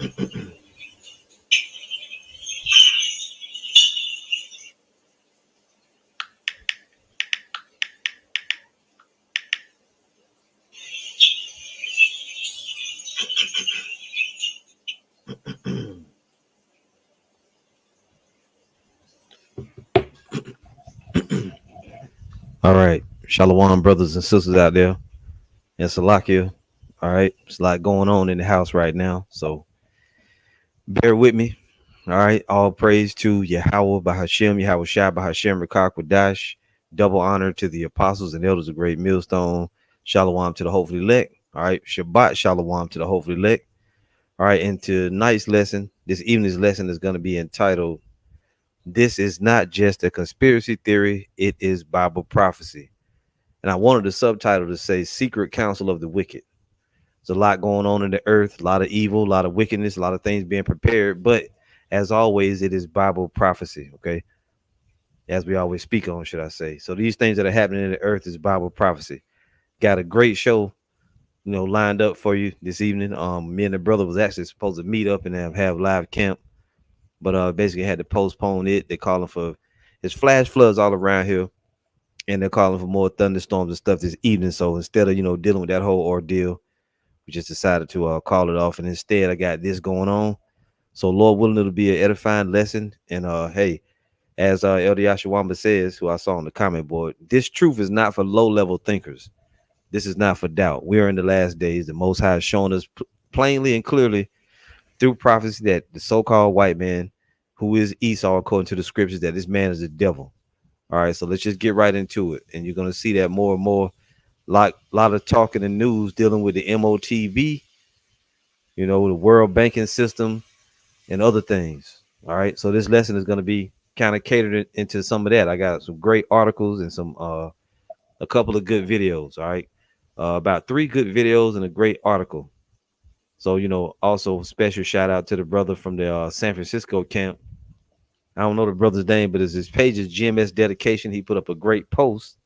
All right. Shalom, brothers and sisters out there. And Salakia. All right. It's a lot going on in the house right now. So bear with me. All right. All praise to Yahweh Bahashem, Yahweh Shai Bahashem, Rakak Wadash. Double honor to the apostles and elders of Great Millstone. Shalom to the hopefully elect. All right. Shabbat Shalom to the hopefully elect. All right. And tonight's lesson, this evening's lesson is going to be entitled, This is Not Just a Conspiracy Theory, It is Bible Prophecy. And I wanted the subtitle to say Secret Counsel of the Wicked. There's a lot going on in the earth, a lot of evil, a lot of wickedness, a lot of things being prepared. But as always, it is Bible prophecy. Okay. As we always speak on, should I say. So these things that are happening in the earth is Bible prophecy. Got a great show, lined up for you this evening. Me and the brother was actually supposed to meet up and have live camp, but basically had to postpone it. They're calling for it's flash floods all around here, and they're calling for more thunderstorms and stuff this evening. So instead of dealing with that whole ordeal, we just decided to call it off, and instead I got this going on. So Lord willing, it'll be an edifying lesson. And hey, as Elder Yashawamba says, who I saw on the comment board, this truth is not for low-level thinkers. This is not for doubt. We are in the last days. The Most High has shown us plainly and clearly through prophecy that the so-called white man, who is Esau according to the scriptures, that this man is the devil. All right, so let's just get right into it. And you're going to see that more and more, like a lot of talk in the news dealing with the MOTB, the world banking system and other things. All right, so this lesson is going to be kind of catered into some of that. I got some great articles and some a couple of good videos. All right, about 3 good videos and a great article. So also special shout out to the brother from the San Francisco camp. I don't know the brother's name, but his page is GMS Dedication. He put up a great post,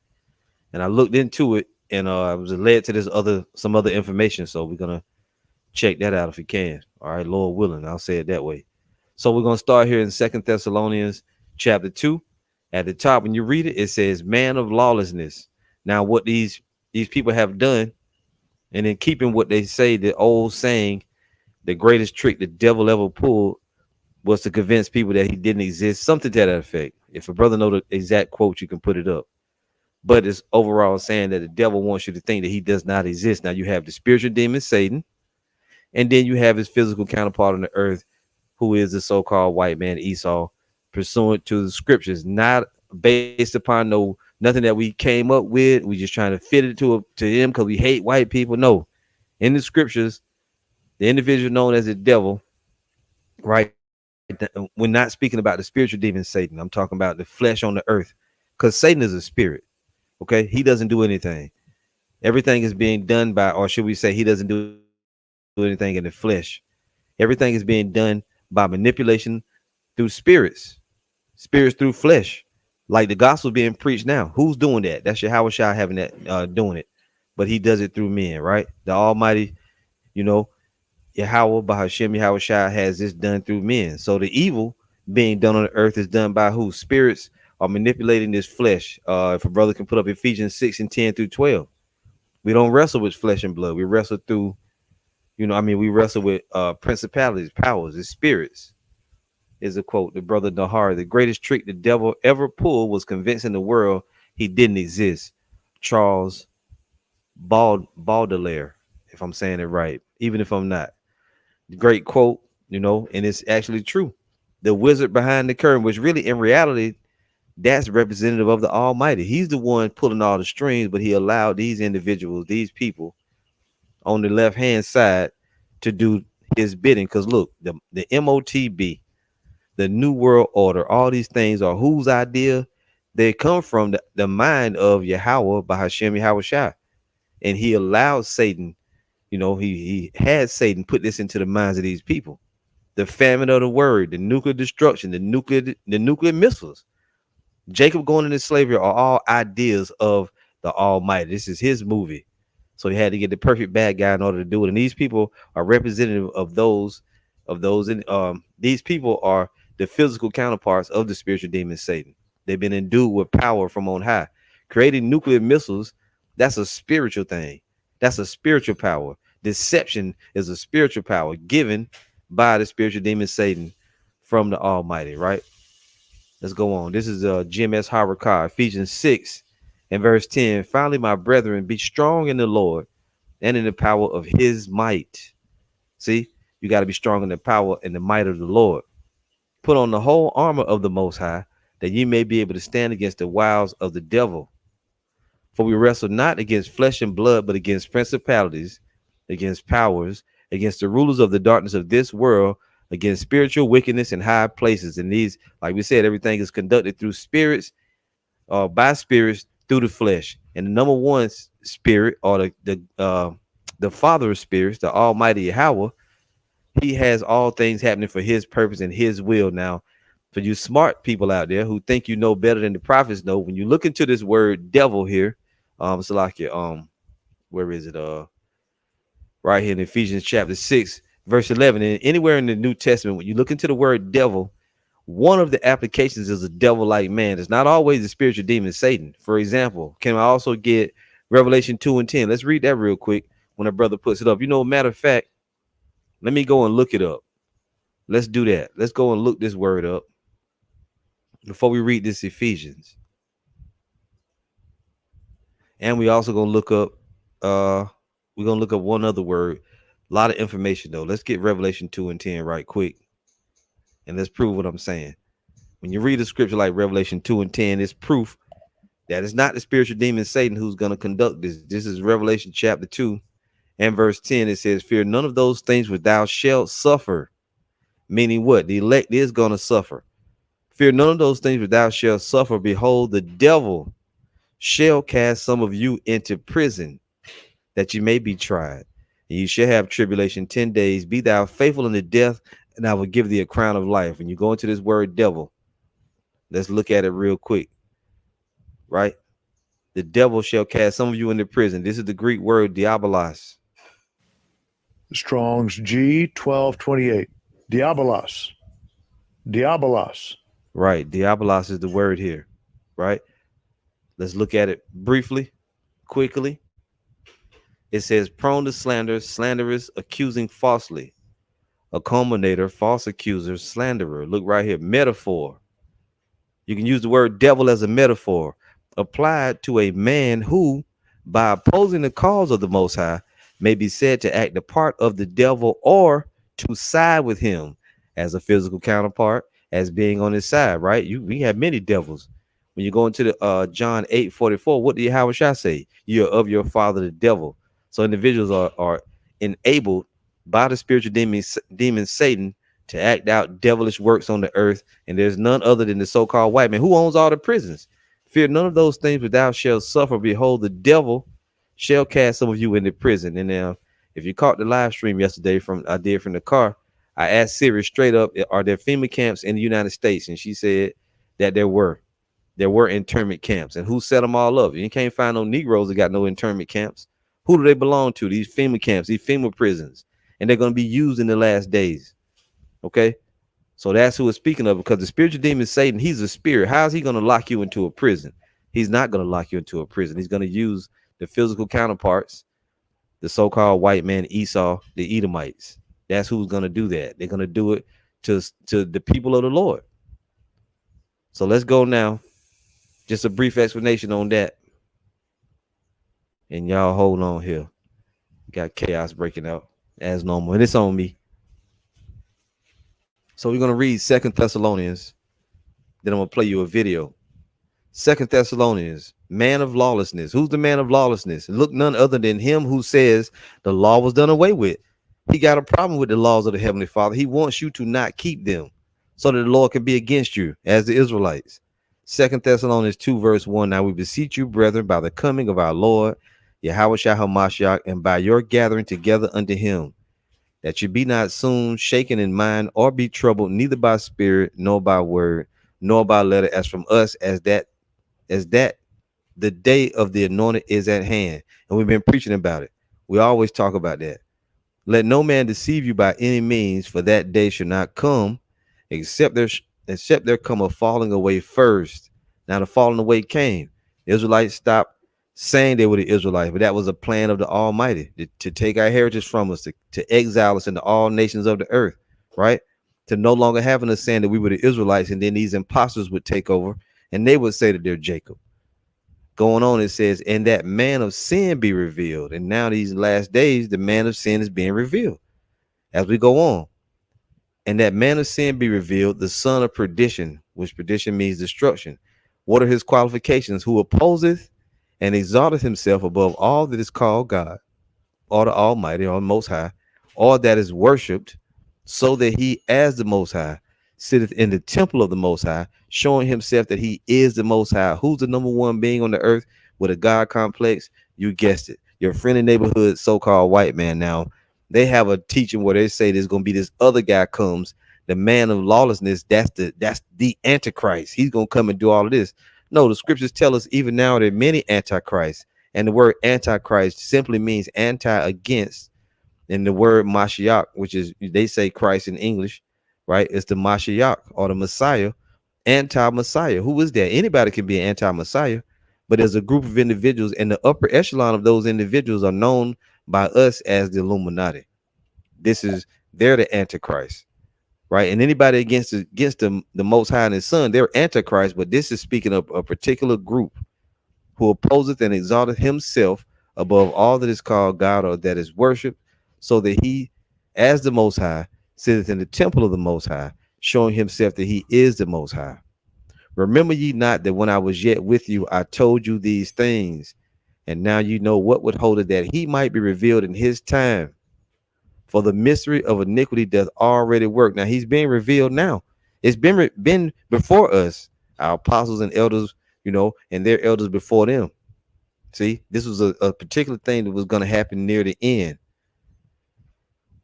and I looked into it, and I was led to some other information. So we're gonna check that out if we can. All right, Lord willing, I'll say it that way. So we're gonna start here in 2 Thessalonians chapter 2. At the top, when you read it, it says, "Man of lawlessness." Now, what these people have done, and in keeping what they say, the old saying, the greatest trick the devil ever pulled was to convince people that he didn't exist, something to that effect. If a brother know the exact quote, you can put it up. But it's overall saying that the devil wants you to think that he does not exist. Now you have the spiritual demon Satan, and then you have his physical counterpart on the earth, who is the so-called white man Esau, pursuant to the scriptures, not based upon nothing that we came up with. We just trying to fit it to him because we hate white people. No, in the scriptures, the individual known as the devil, right? We're not speaking about the spiritual demon Satan. I'm talking about the flesh on the earth, because Satan is a spirit. Okay, he doesn't do anything. Everything is being done by, or should we say, he doesn't do anything in the flesh. Everything is being done by manipulation through spirits through flesh, like the gospel being preached now. Who's doing that? That's Yahweh Shai having that, doing it, but he does it through men, right? The Almighty, Yahweh Bahashem, Yahweh Shai has this done through men. So the evil being done on the earth is done by who? Spirits are manipulating this flesh. If a brother can put up Ephesians 6 and 10 through 12, we don't wrestle with flesh and blood. We wrestle through, we wrestle with principalities, powers, and spirits. Is a quote, the brother Nahar. The greatest trick the devil ever pulled was convincing the world he didn't exist. Charles Baudelaire, if I'm saying it right, even if I'm not. Great quote, and it's actually true. The wizard behind the curtain, which really in reality, that's representative of the Almighty. He's the one pulling all the strings, but he allowed these individuals, these people on the left hand side to do his bidding. Because look, the MOTB, the New World Order, all these things are whose idea? They come from the mind of Yahweh Bahashem Yahweh Shai. And he allowed Satan, he had Satan put this into the minds of these people. The famine of the word, the nuclear destruction, the nuclear missiles, Jacob going into slavery are all ideas of the Almighty. This is his movie. So he had to get the perfect bad guy in order to do it. And these people are representative of those of those. And these people are the physical counterparts of the spiritual demon Satan. They've been endued with power from on high. Creating nuclear missiles, that's a spiritual thing. That's a spiritual power. Deception is a spiritual power given by the spiritual demon Satan from the Almighty, right? Let's go on. This is GMS Harakah, Ephesians 6 and verse 10. Finally, my brethren, be strong in the Lord and in the power of his might. See, you got to be strong in the power and the might of the Lord. Put on the whole armor of the Most High, that ye may be able to stand against the wiles of the devil. For we wrestle not against flesh and blood, but against principalities, against powers, against the rulers of the darkness of this world, against spiritual wickedness in high places. And these, like we said, everything is conducted through spirits, or by spirits through the flesh. And the number one spirit, or the Father of spirits, the Almighty Yahweh, he has all things happening for his purpose and his will. Now, for you smart people out there who think you know better than the prophets know, when you look into this word devil here, it's like where is it? Right here in Ephesians chapter 6, verse 11. And anywhere in the New Testament, when you look into the word devil, one of the applications is a devil-like man. It's not always the spiritual demon Satan. For example, can I also get Revelation 2 and 10? Let's read that real quick when a brother puts it up. Matter of fact, let me go and look it up. Let's do that. Let's go and look this word up before we read this Ephesians. And we also gonna look up we're gonna look up one other word. A lot of information though. Let's get Revelation 2 and 10 right quick. And let's prove what I'm saying. When you read a scripture like Revelation 2 and 10, it's proof that it's not the spiritual demon Satan who's gonna conduct this. This is Revelation chapter 2 and verse 10. It says, fear none of those things which thou shalt suffer. Meaning what? The elect is gonna suffer. Fear none of those things which thou shalt suffer. Behold, the devil shall cast some of you into prison, that you may be tried. And you shall have tribulation 10 days. Be thou faithful unto death, and I will give thee a crown of life. When you go into this word devil, let's look at it real quick. Right? The devil shall cast some of you into prison. This is the Greek word diabolos. Strong's G 1228. Diabolos. Diabolos. Right. Diabolos is the word here. Right? Let's look at it briefly, quickly. It says prone to slander, slanderous, accusing falsely, a culminator, false accuser, slanderer. Look right here, metaphor. You can use the word devil as a metaphor applied to a man who, by opposing the cause of the Most High, may be said to act the part of the devil or to side with him as a physical counterpart, as being on his side, right? We have many devils. When you go into the John 8:44, what did Yahweh Shai say? You're of your father, the devil. So individuals are enabled by the spiritual demon Satan to act out devilish works on the earth. And there's none other than the so-called white man who owns all the prisons. Fear none of those things which thou shalt suffer. Behold, the devil shall cast some of you into prison. And now, if you caught the live stream yesterday from the car, I asked Siri straight up, are there FEMA camps in the United States? And she said that there were internment camps. And who set them all up? You can't find no Negroes that got no internment camps. Who do they belong to? These FEMA camps, these FEMA prisons. And they're going to be used in the last days. Okay? So that's who it's speaking of, because the spiritual demon Satan, he's a spirit. How is he going to lock you into a prison? He's not going to lock you into a prison. He's going to use the physical counterparts, the so-called white man Esau, the Edomites. That's who's going to do that. They're going to do it to the people of the Lord. So let's go now. Just a brief explanation on that. And y'all hold on here. Got chaos breaking out as normal. And it's on me. So we're going to read 2 Thessalonians. Then I'm going to play you a video. 2 Thessalonians, man of lawlessness. Who's the man of lawlessness? Look, none other than him who says the law was done away with. He got a problem with the laws of the Heavenly Father. He wants you to not keep them so that the Lord can be against you as the Israelites. 2 Thessalonians 2 verse 1. Now we beseech you, brethren, by the coming of our Lord, Yahweh Shai HaMashiach, and by your gathering together unto him, that you be not soon shaken in mind or be troubled, neither by spirit, nor by word, nor by letter, as from us, as that the day of the anointed is at hand. And we've been preaching about it. We always talk about that. Let no man deceive you by any means, for that day shall not come, except there come a falling away first. Now the falling away came. The Israelites stopped saying they were the Israelites, but that was a plan of the Almighty to take our heritage from us, to exile us into all nations of the earth, right? To no longer having us saying that we were the Israelites, and then these imposters would take over and they would say that they're Jacob. Going on, it says, and that man of sin be revealed. And now, these last days, the man of sin is being revealed as we go on. And that man of sin be revealed, the son of perdition, which perdition means destruction. What are his qualifications? Who opposeth and exalteth himself above all that is called God, or the Almighty, or Most High, or that is worshipped, so that he, as the Most High, sitteth in the temple of the Most High, showing himself that he is the Most High. Who's the number one being on the earth with a God complex? You guessed it. Your friendly neighborhood so-called white man. Now, they have a teaching where they say there's going to be this other guy comes, the man of lawlessness. That's the Antichrist. He's going to come and do all of this. No, the scriptures tell us even now there are many antichrists, and the word antichrist simply means anti, against, and the word Mashiach, which is, they say Christ in English, right? It's the Mashiach, or the Messiah, anti-Messiah. Who is that? Anybody can be an anti-Messiah, but there's a group of individuals, and the upper echelon of those individuals are known by us as the Illuminati. They're the Antichrist, right? And anybody against the Most High and His Son, they're Antichrist. But this is speaking of a particular group who opposeth and exalteth himself above all that is called God, or that is worshipped, so that he, as the Most High, sitteth in the temple of the Most High, showing himself that he is the Most High. Remember ye not that when I was yet with you, I told you these things, and now you know what would hold it, that he might be revealed in his time. For the mystery of iniquity doth already work. Now he's being revealed now. It's been before us, our apostles and elders, and their elders before them. See, this was a particular thing that was going to happen near the end.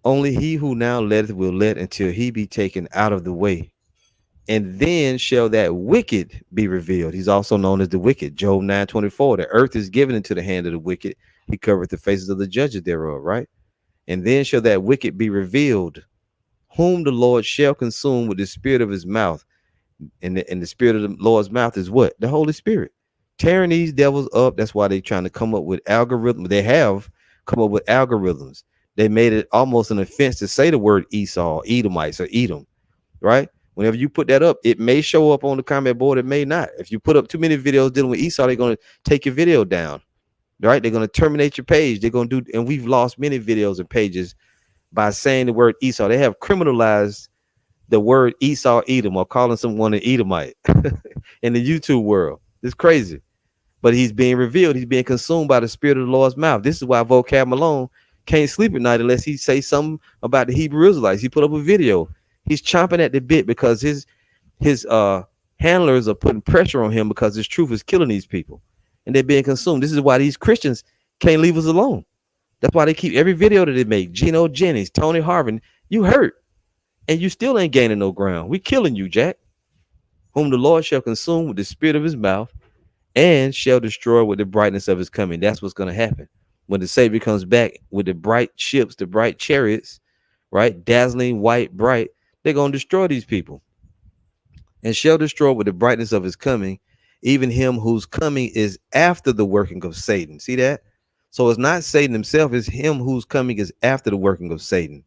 Only he who now letteth will let until he be taken out of the way. And then shall that wicked be revealed. He's also known as the wicked. Job 9:24. The earth is given into the hand of the wicked. He covereth the faces of the judges thereof, right? And then shall that wicked be revealed, whom the Lord shall consume with the spirit of his mouth. And the spirit of the Lord's mouth is what? The Holy Spirit. Tearing these devils up. That's why they're trying to come up with algorithms. They have come up with algorithms. They made it almost an offense to say the word Esau, Edomites, or Edom, right? Whenever you put that up, it may show up on the comment board. It may not. If you put up too many videos dealing with Esau, they're going to take your video down, right? They're going to terminate your page. They're going to do, and we've lost many videos and pages by saying the word Esau. They have criminalized the word Esau, Edom, or calling someone an Edomite in the YouTube world. It's crazy. But he's being revealed. He's being consumed by the spirit of the Lord's mouth. This is why Vocab Malone can't sleep at night unless he say something about the Hebrew Israelites. He put up a video. He's chomping at the bit because his handlers are putting pressure on him because his truth is killing these people and they're being consumed. This is why these Christians can't leave us alone. That's why they keep every video that they make. Geno Jennings, Tony Harvin, you hurt and you still ain't gaining no ground. We killing you, Jack. Whom the Lord shall consume with the spirit of his mouth and shall destroy with the brightness of his coming. That's what's going to happen when the Savior comes back with the bright ships, the bright chariots, right? Dazzling white, bright. They're going to destroy these people and shall destroy with the brightness of his coming, even him whose coming is after the working of Satan. See that? So it's not Satan himself, it's him whose coming is after the working of Satan,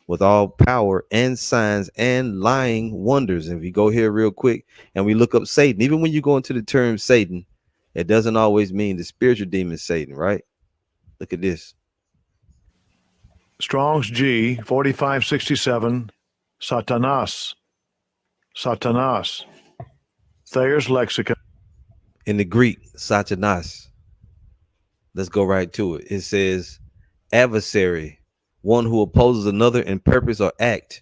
with all power and signs and lying wonders. And if we go here real quick and we look up Satan, even when you go into the term Satan, it doesn't always mean the spiritual demon Satan, right? Look at this. Strong's G 4567. Satanas. Satanas. Thayer's Lexicon. In the Greek, Satanas. Let's go right to it. It says adversary, one who opposes another in purpose or act.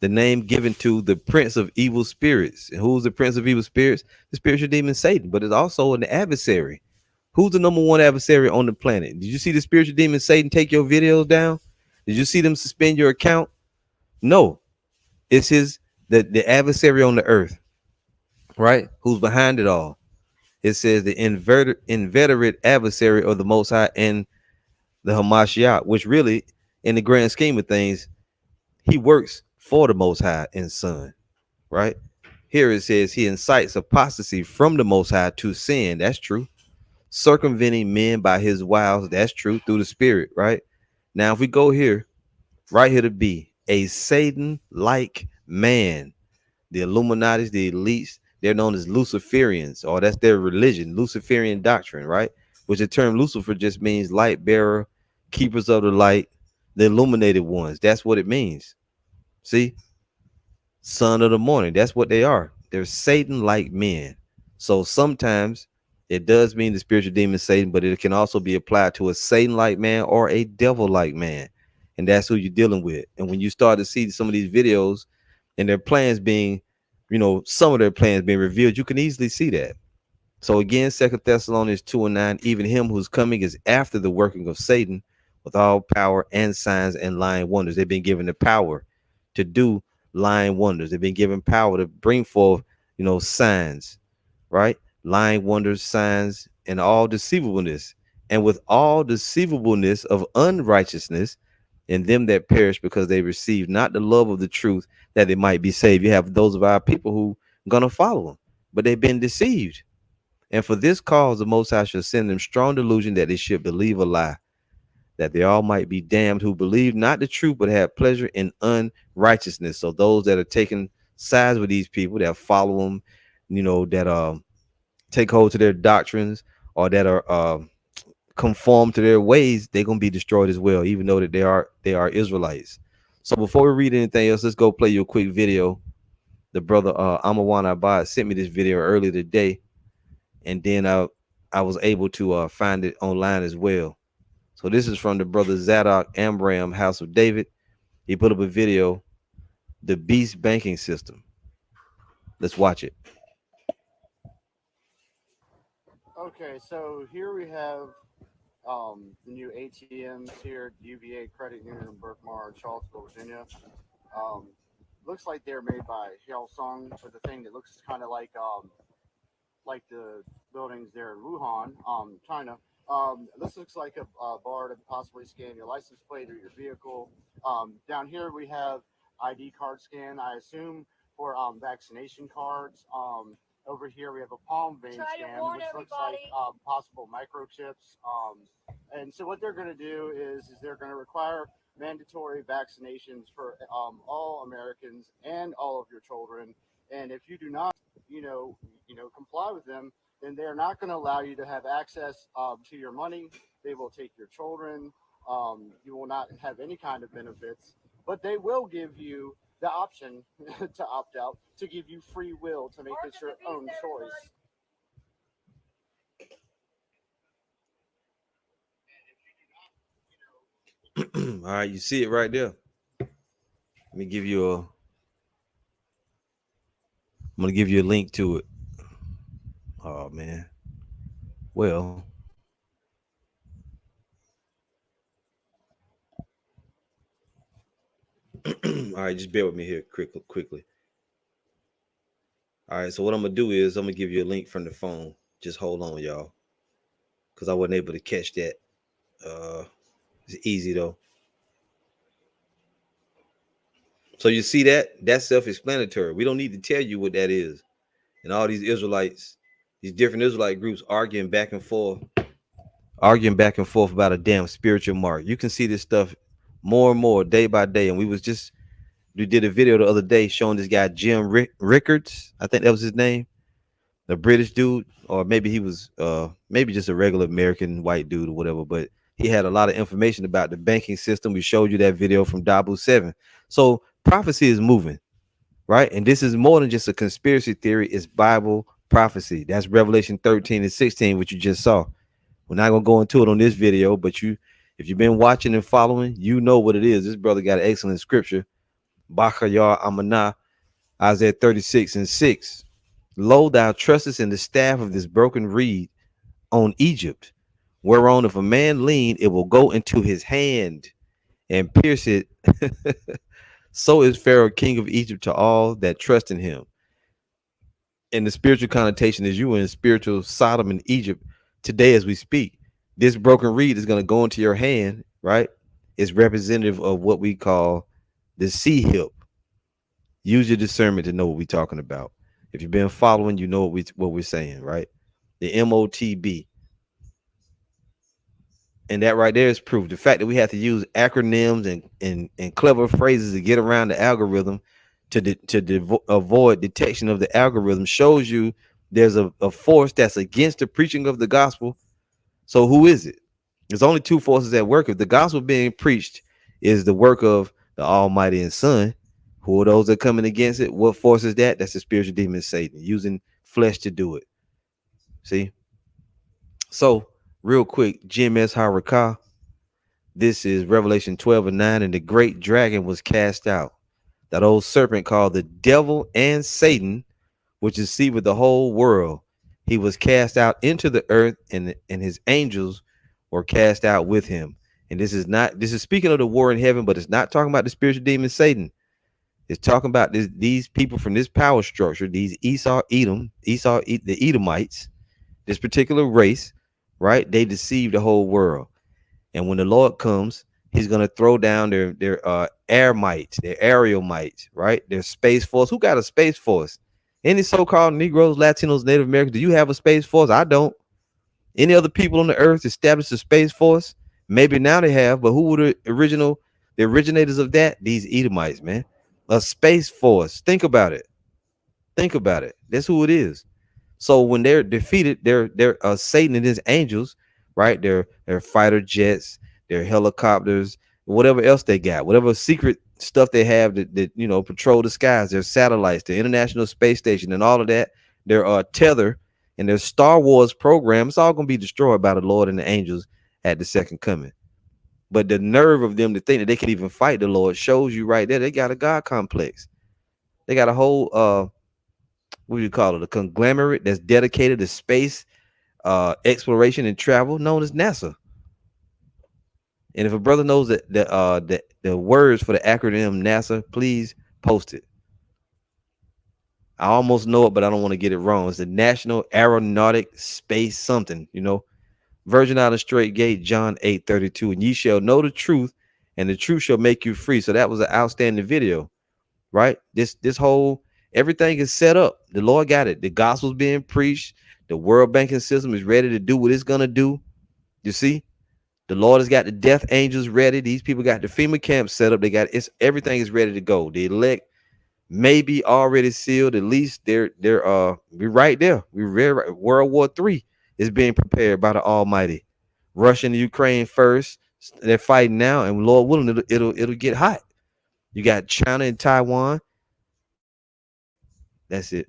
The name given to the prince of evil spirits. And who's the prince of evil spirits? The spiritual demon Satan, but it's also an adversary. Who's the number one adversary on the planet? Did you see the spiritual demon Satan take your videos down? Did you see them suspend your account? No. It's the adversary on the earth, right? Who's behind it all? It says the inveterate adversary of the Most High and the Hamashiach, which really in the grand scheme of things, he works for the Most High and Son, right? Here it says he incites apostasy from the Most High to sin. That's true. Circumventing men by his wiles. That's true, through the Spirit, right? Now, if we go here, right here to be a Satan-like man, the Illuminatis, the elites, they're known as Luciferians, or that's their religion, Luciferian doctrine, right? Which the term Lucifer just means light bearer, keepers of the light, the illuminated ones. That's what it means. See, son of the morning. That's what they are. They're Satan-like men. So sometimes it does mean the spiritual demon Satan, but it can also be applied to a Satan-like man or a devil-like man. And that's who you're dealing with. And when you start to see some of these videos and their plans being, some of their plans being revealed, you can easily see that. So again, Second Thessalonians 2:9, even him who's coming is after the working of Satan with all power and signs and lying wonders. They've been given the power to do lying wonders. They've been given power to bring forth, signs, right? Lying wonders, signs, and all deceivableness. And with all deceivableness of unrighteousness in them that perish because they receive not the love of the truth that they might be saved. You have those of our people who are going to follow them, but they've been deceived. And for this cause, the Most High shall send them strong delusion that they should believe a lie, that they all might be damned who believe not the truth, but have pleasure in unrighteousness. So those that are taking sides with these people, that follow them, that take hold to their doctrines, or that are conform to their ways, they're gonna be destroyed as well, even though that they are Israelites. So before we read anything else, let's go play you a quick video. The brother Amawan Abad sent me this video earlier today, and then I was able to find it online as well. So this is from the brother Zadok Amram, House of David. He put up a video, the Beast Banking System. Let's watch it. Okay, so here we have the new ATMs here at UVA Credit Union in Berkmar, Charlottesville, Virginia. Um, Looks like they're made by Hillsong, with the thing that looks kind of like the buildings there in Wuhan, China. This looks like a bar to possibly scan your license plate or your vehicle. Down here we have ID card scan, I assume, for vaccination cards. Over here we have a palm vein scan, which looks like possible microchips. And so what they're going to do is they're going to require mandatory vaccinations for all Americans and all of your children. And if you do not, comply with them, then they're not going to allow you to have access to your money. They will take your children. You will not have any kind of benefits, but they will give you the option to opt out, to give you free will to make it your own choice. All right, you see it right there. Let me give you a. I'm gonna give you a link to it. Oh man. Well, all right, just bear with me here quickly. All right, so what I'm gonna do is I'm gonna give you a link from the phone. Just hold on, y'all, because I wasn't able to catch that. Uh, it's easy though. So you see that? That's self-explanatory. We don't need to tell you what that is. And all these Israelites, these different Israelite groups arguing back and forth about a damn spiritual mark. You can see this stuff more and more day by day. And we did a video the other day showing this guy Jim Rickards. I think that was his name, the British dude, or maybe he was maybe just a regular American white dude or whatever. But he had a lot of information about the banking system. We showed you that video from Dabu 7. So prophecy is moving, right? And this is more than just a conspiracy theory. It's Bible prophecy. That's Revelation 13 and 16, which you just saw. We're not gonna go into it on this video, but if you've been watching and following, you know what it is. This brother got an excellent scripture. Bachayar Amanah, Isaiah 36 and 6. Lo, thou trustest in the staff of this broken reed on Egypt, whereon if a man lean, it will go into his hand and pierce it. So is Pharaoh king of Egypt to all that trust in him. And the spiritual connotation is you in spiritual Sodom and Egypt today as we speak. This broken reed is going to go into your hand, right? is representative of what we call the C hip. Use your discernment to know what we're talking about. If you've been following, you know what we're saying, right? The MOTB. And that right there is proof. The fact that we have to use acronyms and clever phrases to get around the algorithm to avoid detection of the algorithm shows you there's a force that's against the preaching of the gospel. So who is it? There's only two forces at work. If the gospel being preached is the work of the Almighty and Son, who are those that are coming against it? What force is that? That's the spiritual demon Satan using flesh to do it. See? So real quick, GMS Harakah. This is Revelation 12:9. And the great dragon was cast out, that old serpent called the devil and Satan, which deceiveth the whole world. He was cast out into the earth, and his angels were cast out with him. And this is speaking of the war in heaven, but it's not talking about the spiritual demon Satan. It's talking about these people from this power structure, these the Edomites, this particular race, right? They deceived the whole world. And when the Lord comes, he's going to throw down their air might, their aerial might, right? Their space force. Who got a space force? Any so-called Negroes, Latinos, Native Americans, do you have a space force? I don't. Any other people on the earth established a space force? Maybe now they have, but who were the originators of that? These Edomites, man. A space force. Think about it. Think about it. That's who it is. So when they're defeated, they're Satan and his angels, right? They're fighter jets, their helicopters, whatever else they got, whatever secret stuff they have that patrol the skies, their satellites, the International Space Station, and all of that, their tether and their Star Wars program. It's all gonna be destroyed by the Lord and the angels at the second coming. But the nerve of them to think that they can even fight the Lord shows you right there. They got a God complex. They got a whole what do you call it? A conglomerate that's dedicated to space exploration and travel, known as NASA. And if a brother knows that the words for the acronym NASA, please post it. I almost know it, but I don't want to get it wrong. It's the National Aeronautic Space something, Virgin Island Straight Gate, John 8:32. And ye shall know the truth, and the truth shall make you free. So that was an outstanding video, right? This whole everything is set up. The Lord got it. The gospel's being preached. The world banking system is ready to do what it's gonna do. You see, the Lord has got the death angels ready. These people got the FEMA camp set up. Everything is ready to go. The elect may be already sealed. At least we're right there. We're very right. World War III is being prepared by the Almighty. Russia and Ukraine first. They're fighting now, and Lord willing, it'll get hot. You got China and Taiwan. That's it.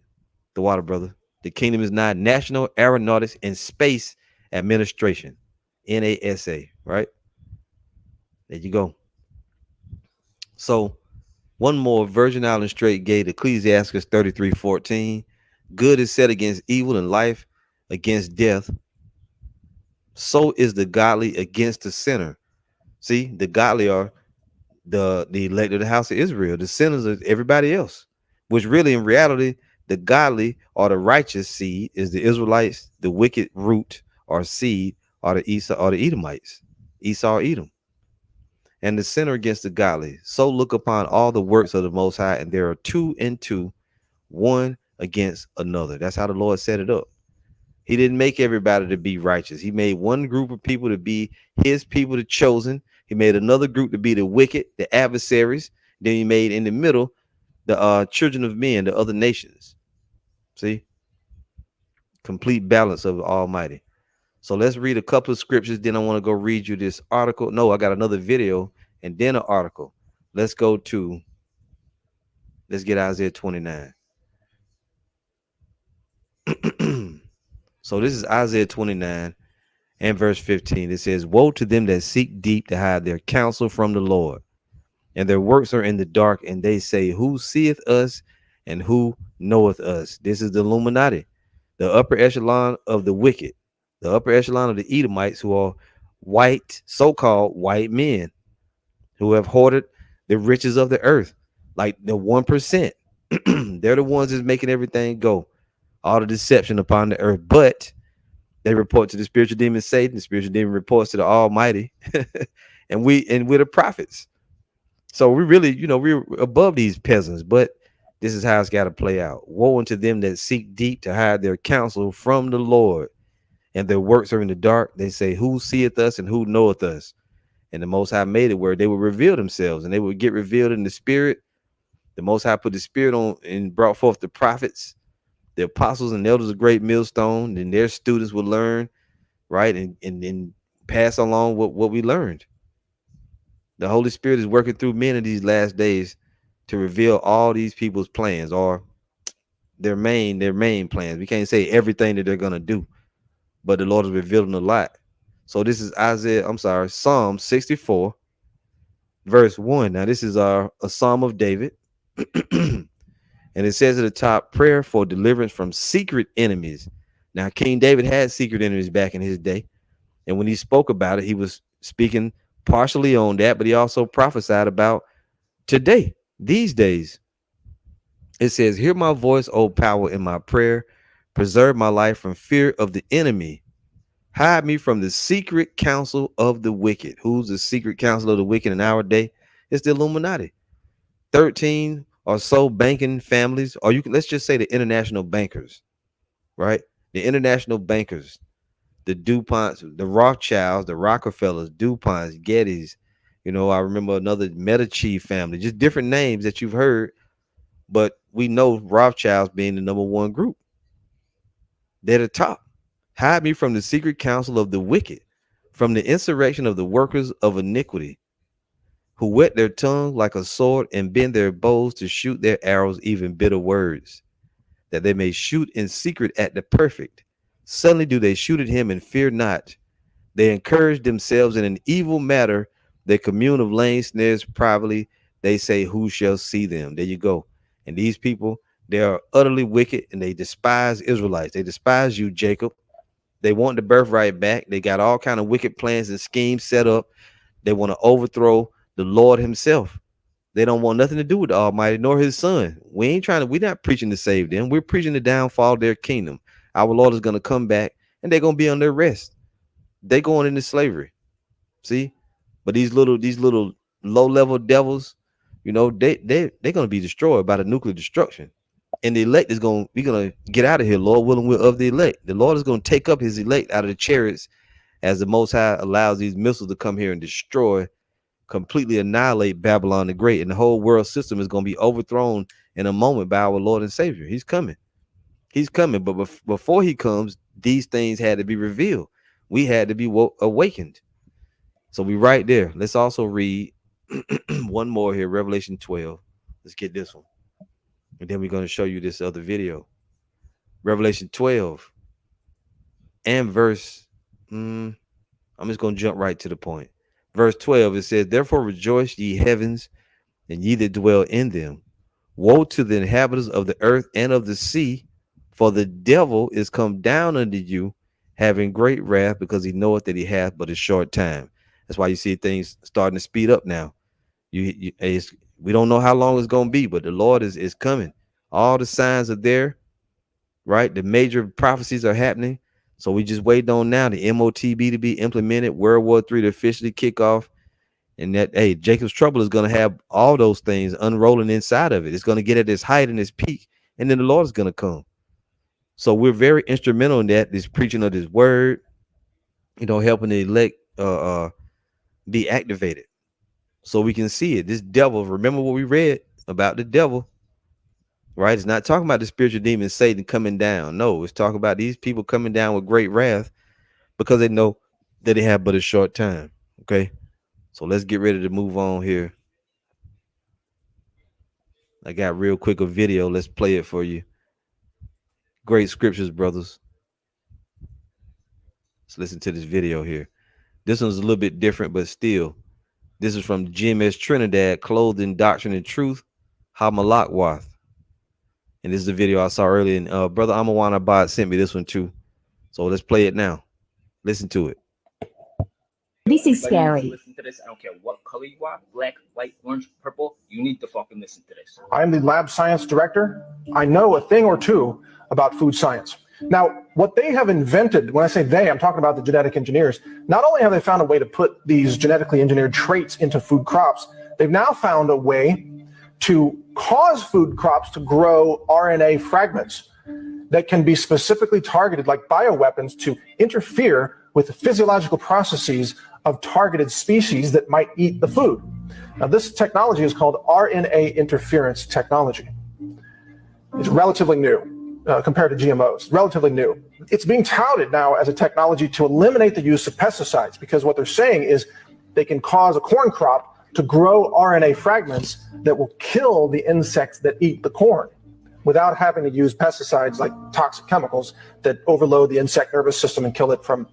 The water, brother. The kingdom is nigh. National Aeronautics and Space Administration, NASA. Right there, you go. So one more, Virgin Island Straight Gate, Ecclesiastes 33:14. Good is set against evil, and life against death. So is the godly against the sinner. See, the godly are the elect of the house of Israel. The sinners are everybody else, which really in reality, the godly or the righteous seed is the Israelites. The wicked root or seed are the Esau or the Edomites, Esau, Edom. And the sinner against the godly. So look upon all the works of the Most High, and there are two and two, one against another. That's how the Lord set it up. He didn't make everybody to be righteous. He made one group of people to be his people, the chosen. He made another group to be the wicked, the adversaries. Then he made in the middle the children of men, the other nations. See, complete balance of the Almighty. So let's read a couple of scriptures. Then I want to go read you this article. No, I got another video and then an article. Let's get Isaiah 29. So this is Isaiah 29 and verse 15. It says, woe to them that seek deep to hide their counsel from the Lord, and their works are in the dark, and they say, who seeth us and who knoweth us? This is the Illuminati, the upper echelon of the wicked, the upper echelon of the Edomites, who are white, so-called white men who have hoarded the riches of the earth, like the 1%. They're the ones that's making everything go, all the deception upon the earth. But they report to the spiritual demon Satan. The spiritual demon reports to the Almighty. and we're the prophets. So we really, we're above these peasants, but this is how it's got to play out. Woe unto them that seek deep to hide their counsel from the Lord, and their works are in the dark. They say, who seeth us and who knoweth us? And the Most High made it where they would reveal themselves, and they would get revealed in the spirit. The Most High put the spirit on and brought forth the prophets, the apostles and elders of great millstone, and their students would learn, right? And pass along what we learned. The Holy Spirit is working through men in these last days to reveal all these people's plans, or their main plans. We can't say everything that they're gonna do, but the Lord is revealing a lot. So this is Psalm 64, verse 1. Now this is a Psalm of David. And it says at the top, prayer for deliverance from secret enemies. Now, King David had secret enemies back in his day. And when he spoke about it, he was speaking partially on that, but he also prophesied about today, these days. It says, hear my voice, O power, in my prayer. Preserve my life from fear of the enemy. Hide me from the secret counsel of the wicked. Who's the secret counsel of the wicked in our day? It's the Illuminati. 13 or so banking families, or let's just say the international bankers, right? The international bankers, the DuPonts, the Rothschilds, the Rockefellers, DuPonts, Gettys. I remember another Medici family, just different names that you've heard, but we know Rothschilds being the number one group. They're the top. Hide me from the secret counsel of the wicked, from the insurrection of the workers of iniquity, who whet their tongue like a sword and bend their bows to shoot their arrows, even bitter words, that they may shoot in secret at the perfect. Suddenly do they shoot at him and fear not. They encourage themselves in an evil matter. They commune of lame snares privately. They say, who shall see them? There you go. And these people, they are utterly wicked, and they despise Israelites. They despise you, Jacob. They want the birthright back. They got all kind of wicked plans and schemes set up. They want to overthrow the Lord himself. They don't want nothing to do with the Almighty nor his son. We're not preaching to save them. We're preaching the downfall of their kingdom. Our Lord is going to come back, and they're going to be on their rest. They're going into slavery. See? But these little low-level devils, they're going to be destroyed by the nuclear destruction. And the elect we're going to get out of here, Lord willing, we're of the elect. The Lord is going to take up his elect out of the chariots as the Most High allows these missiles to come here and destroy, completely annihilate Babylon the Great, and the whole world system is going to be overthrown in a moment by our Lord and Savior. He's coming. But before he comes, these things had to be revealed. We had to be awakened. So we right there. Let's also read one more here, Revelation 12. Let's get this one, and then we're going to show you this other video. Revelation 12 and verse I'm just going to jump right to the point. Verse 12, it says, therefore rejoice, ye heavens, and ye that dwell in them. Woe to the inhabitants of the earth and of the sea, for the devil is come down unto you, having great wrath, because he knoweth that he hath but a short time. That's why you see things starting to speed up now. We don't know how long it's going to be, but the Lord is coming. All the signs are there, right? The major prophecies are happening. So we just wait on now the MOTB to be implemented, World War III to officially kick off, and that, Jacob's trouble is going to have all those things unrolling inside of it. It's going to get at its height and its peak, and then the Lord is going to come. So we're very instrumental in that, this preaching of this word, helping the elect be activated so we can see it. This devil, remember what we read about the devil, right? It's not talking about the spiritual demon Satan coming down. No, it's talking about these people coming down with great wrath because they know that they have but a short time. Okay, so let's get ready to move on here. I got real quick a video. Let's play it for you. Great scriptures, brothers. Let's listen to this video here. This one's a little bit different, but still, this is from GMS Trinidad, Clothed in Doctrine and Truth, Hamalakwath. And this is the video I saw earlier. And Brother Amawana Abad sent me this one too. So let's play it now. Listen to it. This is scary. Listen to this. I don't care what color you are, black, white, orange, purple. You need to fucking listen to this. I'm the lab science director. I know a thing or two about food science. Now, what they have invented, when I say they, I'm talking about the genetic engineers, not only have they found a way to put these genetically engineered traits into food crops, they've now found a way to cause food crops to grow RNA fragments that can be specifically targeted like bioweapons to interfere with the physiological processes of targeted species that might eat the food. Now, this technology is called RNA interference technology. It's relatively new compared to GMOs, relatively new. It's being touted now as a technology to eliminate the use of pesticides, because what they're saying is they can cause a corn crop to grow RNA fragments that will kill the insects that eat the corn without having to use pesticides like toxic chemicals that overload the insect nervous system and kill it from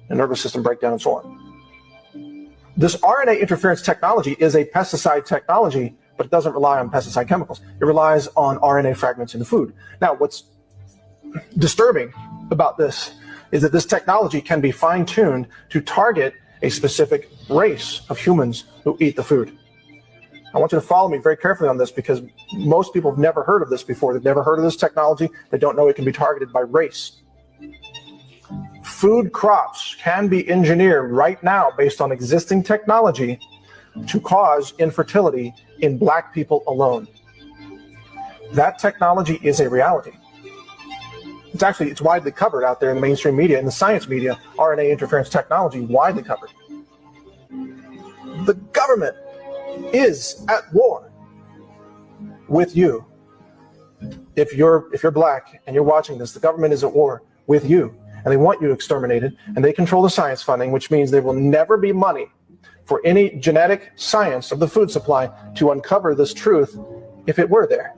a nervous system breakdown and so on. This RNA interference technology is a pesticide technology, but it doesn't rely on pesticide chemicals. It relies on RNA fragments in the food. Now, what's disturbing about this is that this technology can be fine-tuned to target a specific race of humans who eat the food. I want you to follow me very carefully on this, because most people have never heard of this before. They've never heard of this technology. They don't know it can be targeted by race. Food crops can be engineered right now based on existing technology to cause infertility in black people alone. That technology is a reality. It's widely covered out there in the mainstream media, in the science media. RNA interference technology, widely covered. The government is at war with you. If you're black and you're watching this, the government is at war with you, and they want you exterminated, and they control the science funding, which means there will never be money for any genetic science of the food supply to uncover this truth. If it were there,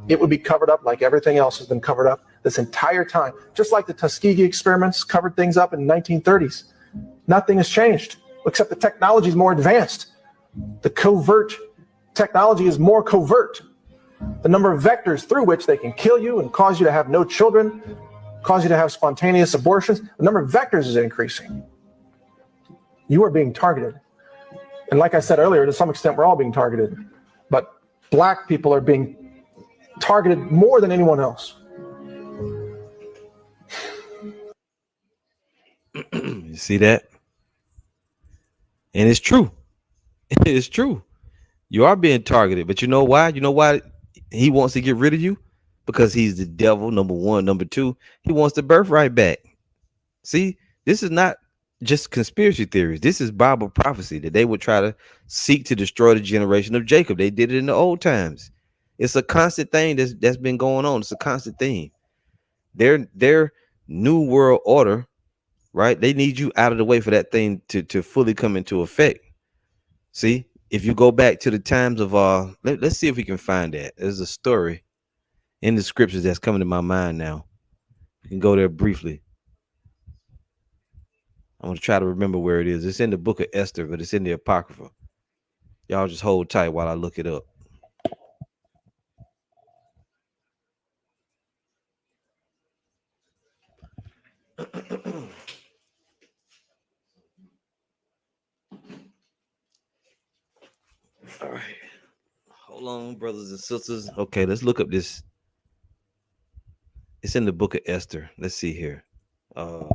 it would be covered up like everything else has been covered up this entire time. Just like the Tuskegee experiments covered things up in the 1930s. Nothing has changed, except the technology is more advanced. The covert technology is more covert. The number of vectors through which they can kill you and cause you to have no children, cause you to have spontaneous abortions, the number of vectors is increasing. You are being targeted. And like I said earlier, to some extent, we're all being targeted. But black people are being targeted more than anyone else. You see that? And it's true. It's true. You are being targeted, but you know why? You know why he wants to get rid of you? Because he's the devil, number one. Number two, he wants the birthright back. See, this is not just conspiracy theories. This is Bible prophecy that they would try to seek to destroy the generation of Jacob. They did it in the old times. It's a constant thing that's been going on. It's a constant thing. Their new world order, right? They need you out of the way for that thing to fully come into effect. See, if you go back to the times of let's see if we can find that. There's a story in the scriptures that's coming to my mind now. You can go there briefly. I'm gonna try to remember where it is. It's in the book of Esther, but it's in the Apocrypha. Y'all just hold tight while I look it up. All right. Hold on, brothers and sisters. Okay, let's look up this. It's in the book of Esther. Let's see here. I'm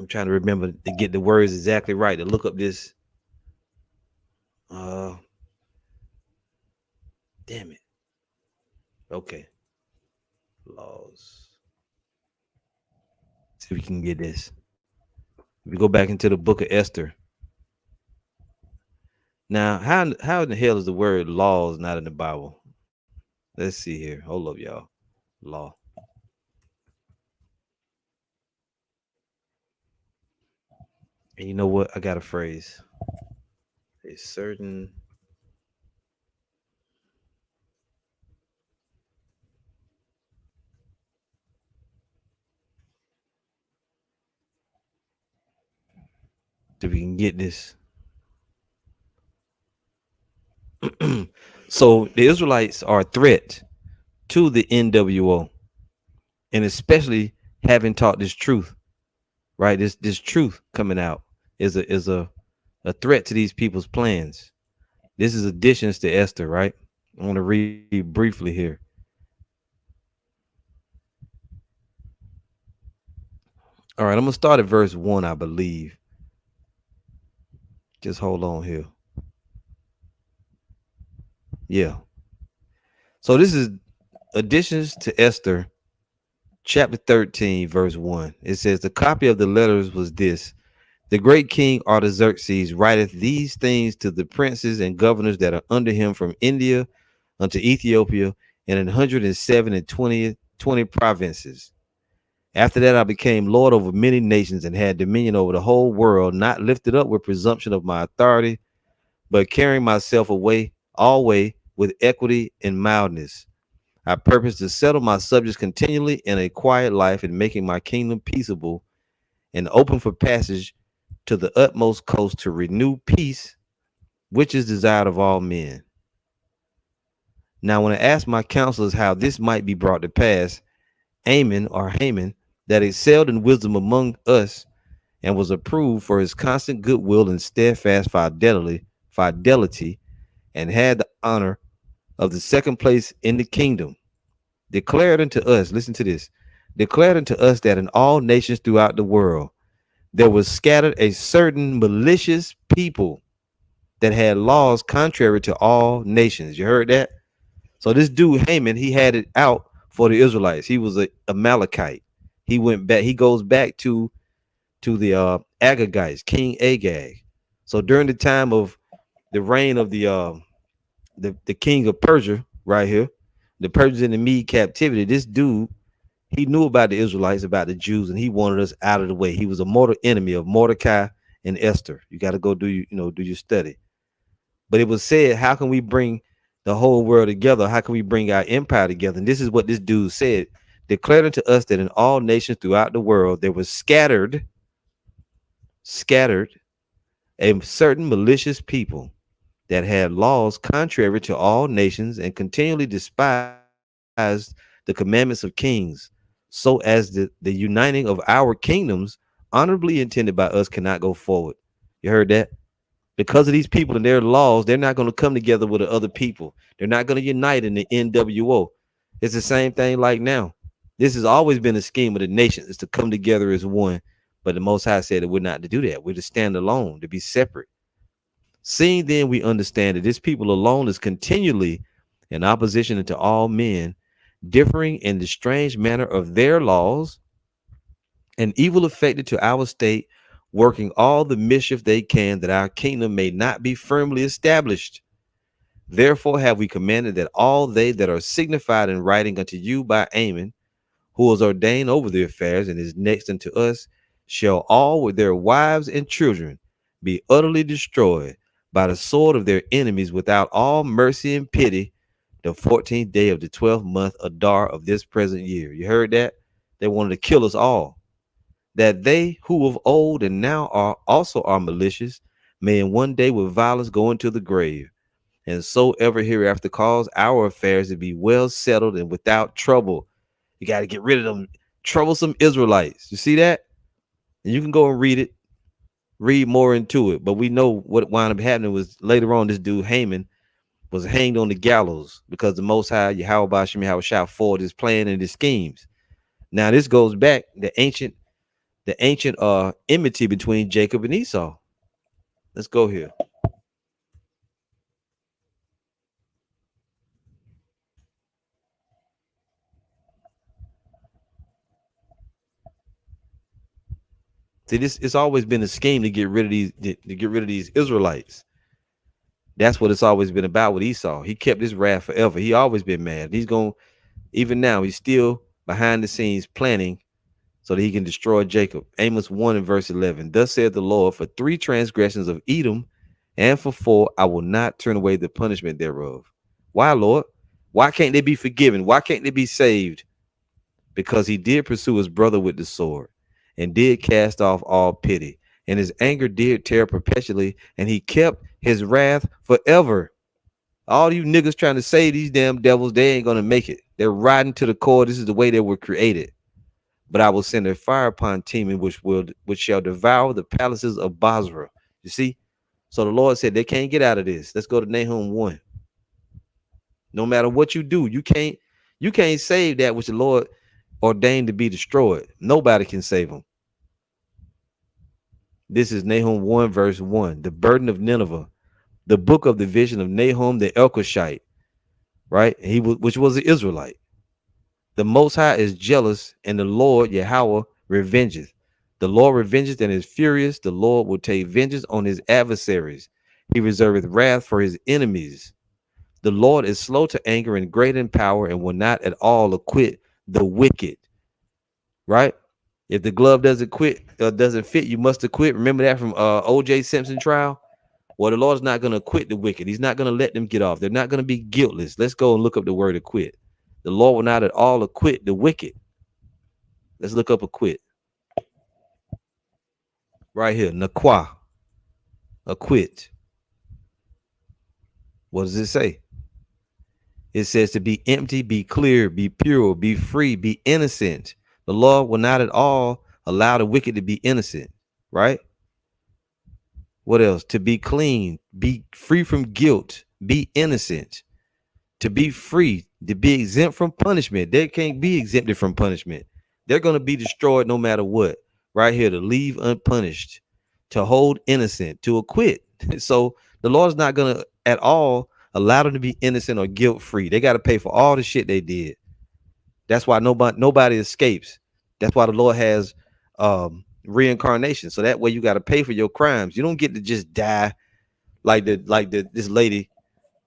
trying to remember to get the words exactly right to look up this. Damn it. Okay. Laws. See if we can get this. If we go back into the book of Esther. Now, how in the hell is the word laws not in the Bible? Let's see here. Hold up, y'all. Law. And you know what? I got a phrase. A certain if we can get this. So the Israelites are a threat to the NWO, and especially having taught this truth, right? This truth coming out is a threat to these people's plans. This is additions to Esther, right? I want to read briefly here. All right, I'm gonna start at verse 1, I believe. Just hold on here. Yeah. So this is additions to Esther, chapter 13, verse 1. It says, the copy of the letters was this: the great king Artaxerxes writeth these things to the princes and governors that are under him from India unto Ethiopia, and 107 and 20 provinces. After that, I became Lord over many nations and had dominion over the whole world, not lifted up with presumption of my authority, but carrying myself away always with equity and mildness. I purpose to settle my subjects continually in a quiet life and making my kingdom peaceable and open for passage to the utmost coast to renew peace, which is desired of all men. Now, when I asked my counselors how this might be brought to pass, Haman, that excelled in wisdom among us and was approved for his constant goodwill and steadfast fidelity, and had the honor of the second place in the kingdom, declared unto us, listen to this, declared unto us that in all nations throughout the world there was scattered a certain malicious people that had laws contrary to all nations. You heard that? So this dude Haman, he had it out for the Israelites. He was a Amalekite. He went back. He goes back to the Agagites, King Agag. So during the time of the reign of the king of Persia, right here, the Persians in the Mede captivity, this dude, he knew about the Israelites, about the Jews, and he wanted us out of the way. He was a mortal enemy of Mordecai and Esther. You got to go do your study. But it was said, how can we bring the whole world together? How can we bring our empire together? And this is what this dude said: declared unto us that in all nations throughout the world there was scattered a certain malicious people that had laws contrary to all nations and continually despised the commandments of kings, so as the uniting of our kingdoms honorably intended by us cannot go forward. You heard that? Because of these people and their laws, they're not going to come together with the other people. They're not going to unite in the NWO. It's the same thing like now. This has always been a scheme of the nations, is to come together as one. But the Most High said that we're not to do that. We're to stand alone, to be separate. Seeing then we understand that this people alone is continually in opposition unto all men, differing in the strange manner of their laws, and evil affected to our state, working all the mischief they can, that our kingdom may not be firmly established. Therefore have we commanded that all they that are signified in writing unto you by Amen, who was ordained over the affairs and is next unto us, shall all with their wives and children be utterly destroyed by the sword of their enemies without all mercy and pity, the 14th day of the 12th month Adar of this present year. You heard that? They wanted to kill us all. That they who of old and now are also are malicious may in one day with violence go into the grave, and so ever hereafter cause our affairs to be well settled and without trouble. You got to get rid of them troublesome Israelites. You see that? And you can go and read more into it. But we know what wound up happening was later on, this dude Haman was hanged on the gallows because the Most High, Yahweh Bashim Yahweh forward his plan and his schemes. Now this goes back the ancient enmity between Jacob and Esau. Let's go here. See, this it's always been a scheme to get rid of these Israelites. That's what it's always been about with Esau. He kept his wrath forever. He always been mad. He's going, even now, he's still behind the scenes planning so that he can destroy Jacob. Amos 1 and verse 11. Thus saith the Lord, for 3 transgressions of Edom, and for 4, I will not turn away the punishment thereof. Why, Lord? Why can't they be forgiven? Why can't they be saved? Because he did pursue his brother with the sword, and did cast off all pity, and his anger did tear perpetually, and he kept his wrath forever. All you niggas trying to save these damn devils, they ain't gonna make it. They're riding to the core. This is the way they were created. But I will send a fire upon Teman, which shall devour the palaces of Basra. You see? So the Lord said they can't get out of this. Let's go to Nahum 1. No matter what you do, you can't save that which the Lord ordained to be destroyed. Nobody can save them. This is Nahum 1, verse 1. The burden of Nineveh, the book of the vision of Nahum the Elkoshite, right? Which was an Israelite. The Most High is jealous, and the Lord Yahweh revengeth. The Lord revengeth and is furious. The Lord will take vengeance on his adversaries. He reserveth wrath for his enemies. The Lord is slow to anger and great in power, and will not at all acquit the wicked. Right? If the glove doesn't fit, you must acquit. Remember that from O.J. Simpson trial? Well, the Lord's not going to acquit the wicked. He's not going to let them get off. They're not going to be guiltless. Let's go and look up the word acquit. The Lord will not at all acquit the wicked. Let's look up acquit. Right here, Nakwa, acquit. What does it say? It says to be empty, be clear, be pure, be free, be innocent. The Lord will not at all allow the wicked to be innocent, right? What else? To be clean, be free from guilt, be innocent, to be free, to be exempt from punishment. They can't be exempted from punishment. They're going to be destroyed no matter what. Right here, to leave unpunished, to hold innocent, to acquit. So the Lord's not going to at all allow them to be innocent or guilt free. They got to pay for all the shit they did. That's why nobody escapes. That's why the Lord has reincarnation. So that way you got to pay for your crimes. You don't get to just die like this lady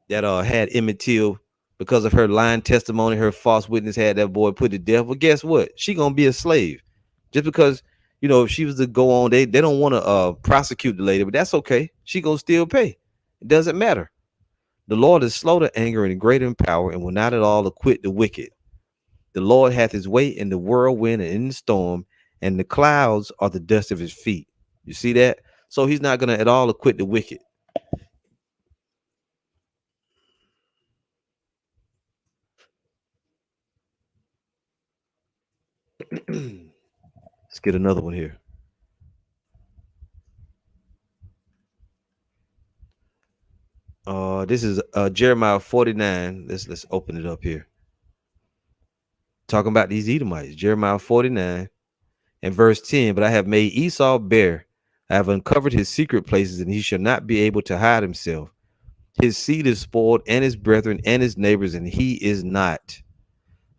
that had Emmett Till because of her lying testimony. Her false witness had that boy put to death. Well, guess what? She gonna be a slave just because, you know, if she was to go on, they don't want to prosecute the lady, but that's okay. She gonna still pay. It doesn't matter. The Lord is slow to anger and great in power, and will not at all acquit the wicked. The Lord hath his way in the whirlwind and in the storm, and the clouds are the dust of his feet. You see that? So he's not gonna at all acquit the wicked. Let's get another one here. This is Jeremiah 49. Let's open it up here. Talking about these Edomites. Jeremiah 49 and verse 10. But I have made Esau bare. I have uncovered his secret places, and he shall not be able to hide himself. His seed is spoiled, and his brethren and his neighbors, and he is not.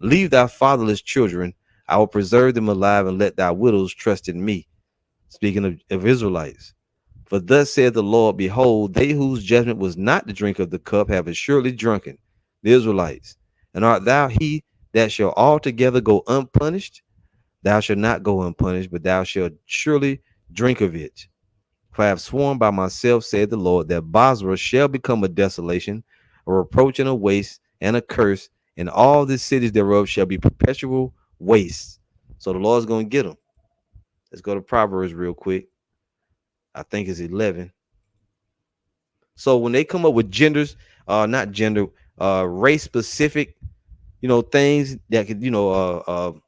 Leave thy fatherless children. I will preserve them alive, and let thy widows trust in me. Speaking of Israelites. For thus saith the Lord, behold, they whose judgment was not to drink of the cup have assuredly drunken, the Israelites. And art thou he that shall altogether go unpunished? Thou shalt not go unpunished, but thou shalt surely drink of it. For I have sworn by myself, saith the Lord, that Basra shall become a desolation, a reproach and a waste, and a curse, and all the cities thereof shall be perpetual waste. So the Lord's going to get them. Let's go to Proverbs real quick. I think it's 11. So when they come up with race specific, things that could,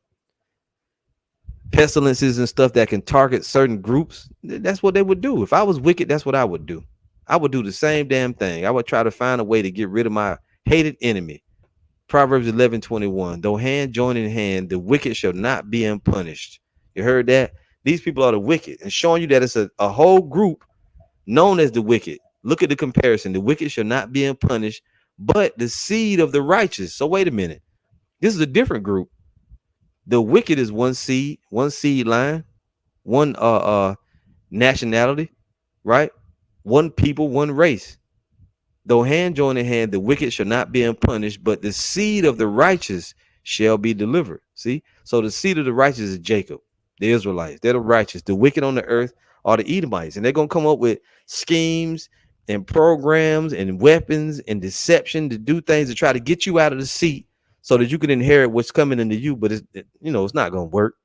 pestilences and stuff that can target certain groups, that's what they would do. If I was wicked, that's what I would do. I would do the same damn thing. I would try to find a way to get rid of my hated enemy. Proverbs 11:21. Though hand join in hand, the wicked shall not be unpunished. You heard that? These people are the wicked, and showing you that it's a whole group known as the wicked. Look at the comparison. The wicked shall not be unpunished, but the seed of the righteous. So wait a minute. This is a different group. The wicked is one seed line, one nationality, right? One people, one race. Though hand join in hand, the wicked shall not be unpunished, but the seed of the righteous shall be delivered. See? So the seed of the righteous is Jacob, the Israelites. They're the righteous. The wicked on the earth are the Edomites. And they're going to come up with schemes and programs and weapons and deception to do things to try to get you out of the seat so that you can inherit what's coming into you. But it's not going to work.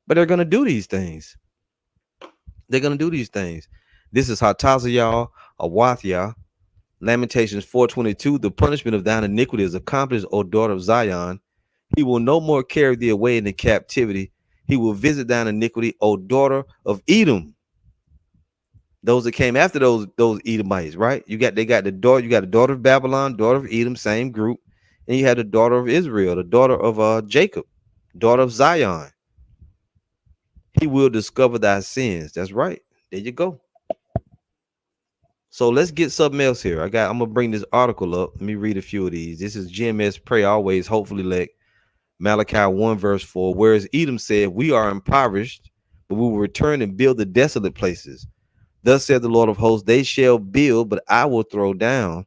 But they're going to do these things. They're going to do these things. This is Hatazayah, Awathiyah. Lamentations 4:22. The punishment of thine iniquity is accomplished, O daughter of Zion. He will no more carry thee away into captivity. He will visit thine iniquity, O daughter of Edom. Those that came after those Edomites, right? You got the daughter of Babylon, daughter of Edom, same group, and you had the daughter of Israel, the daughter of Jacob, daughter of Zion. He will discover thy sins. That's right. There you go. So let's get something else here. I'm gonna bring this article up. Let me read a few of these. This is GMS Pray Always, Hopefully Elect, Malachi 1, verse 4. Whereas Edom said, we are impoverished, but we will return and build the desolate places. Thus said the Lord of hosts, they shall build, but I will throw down,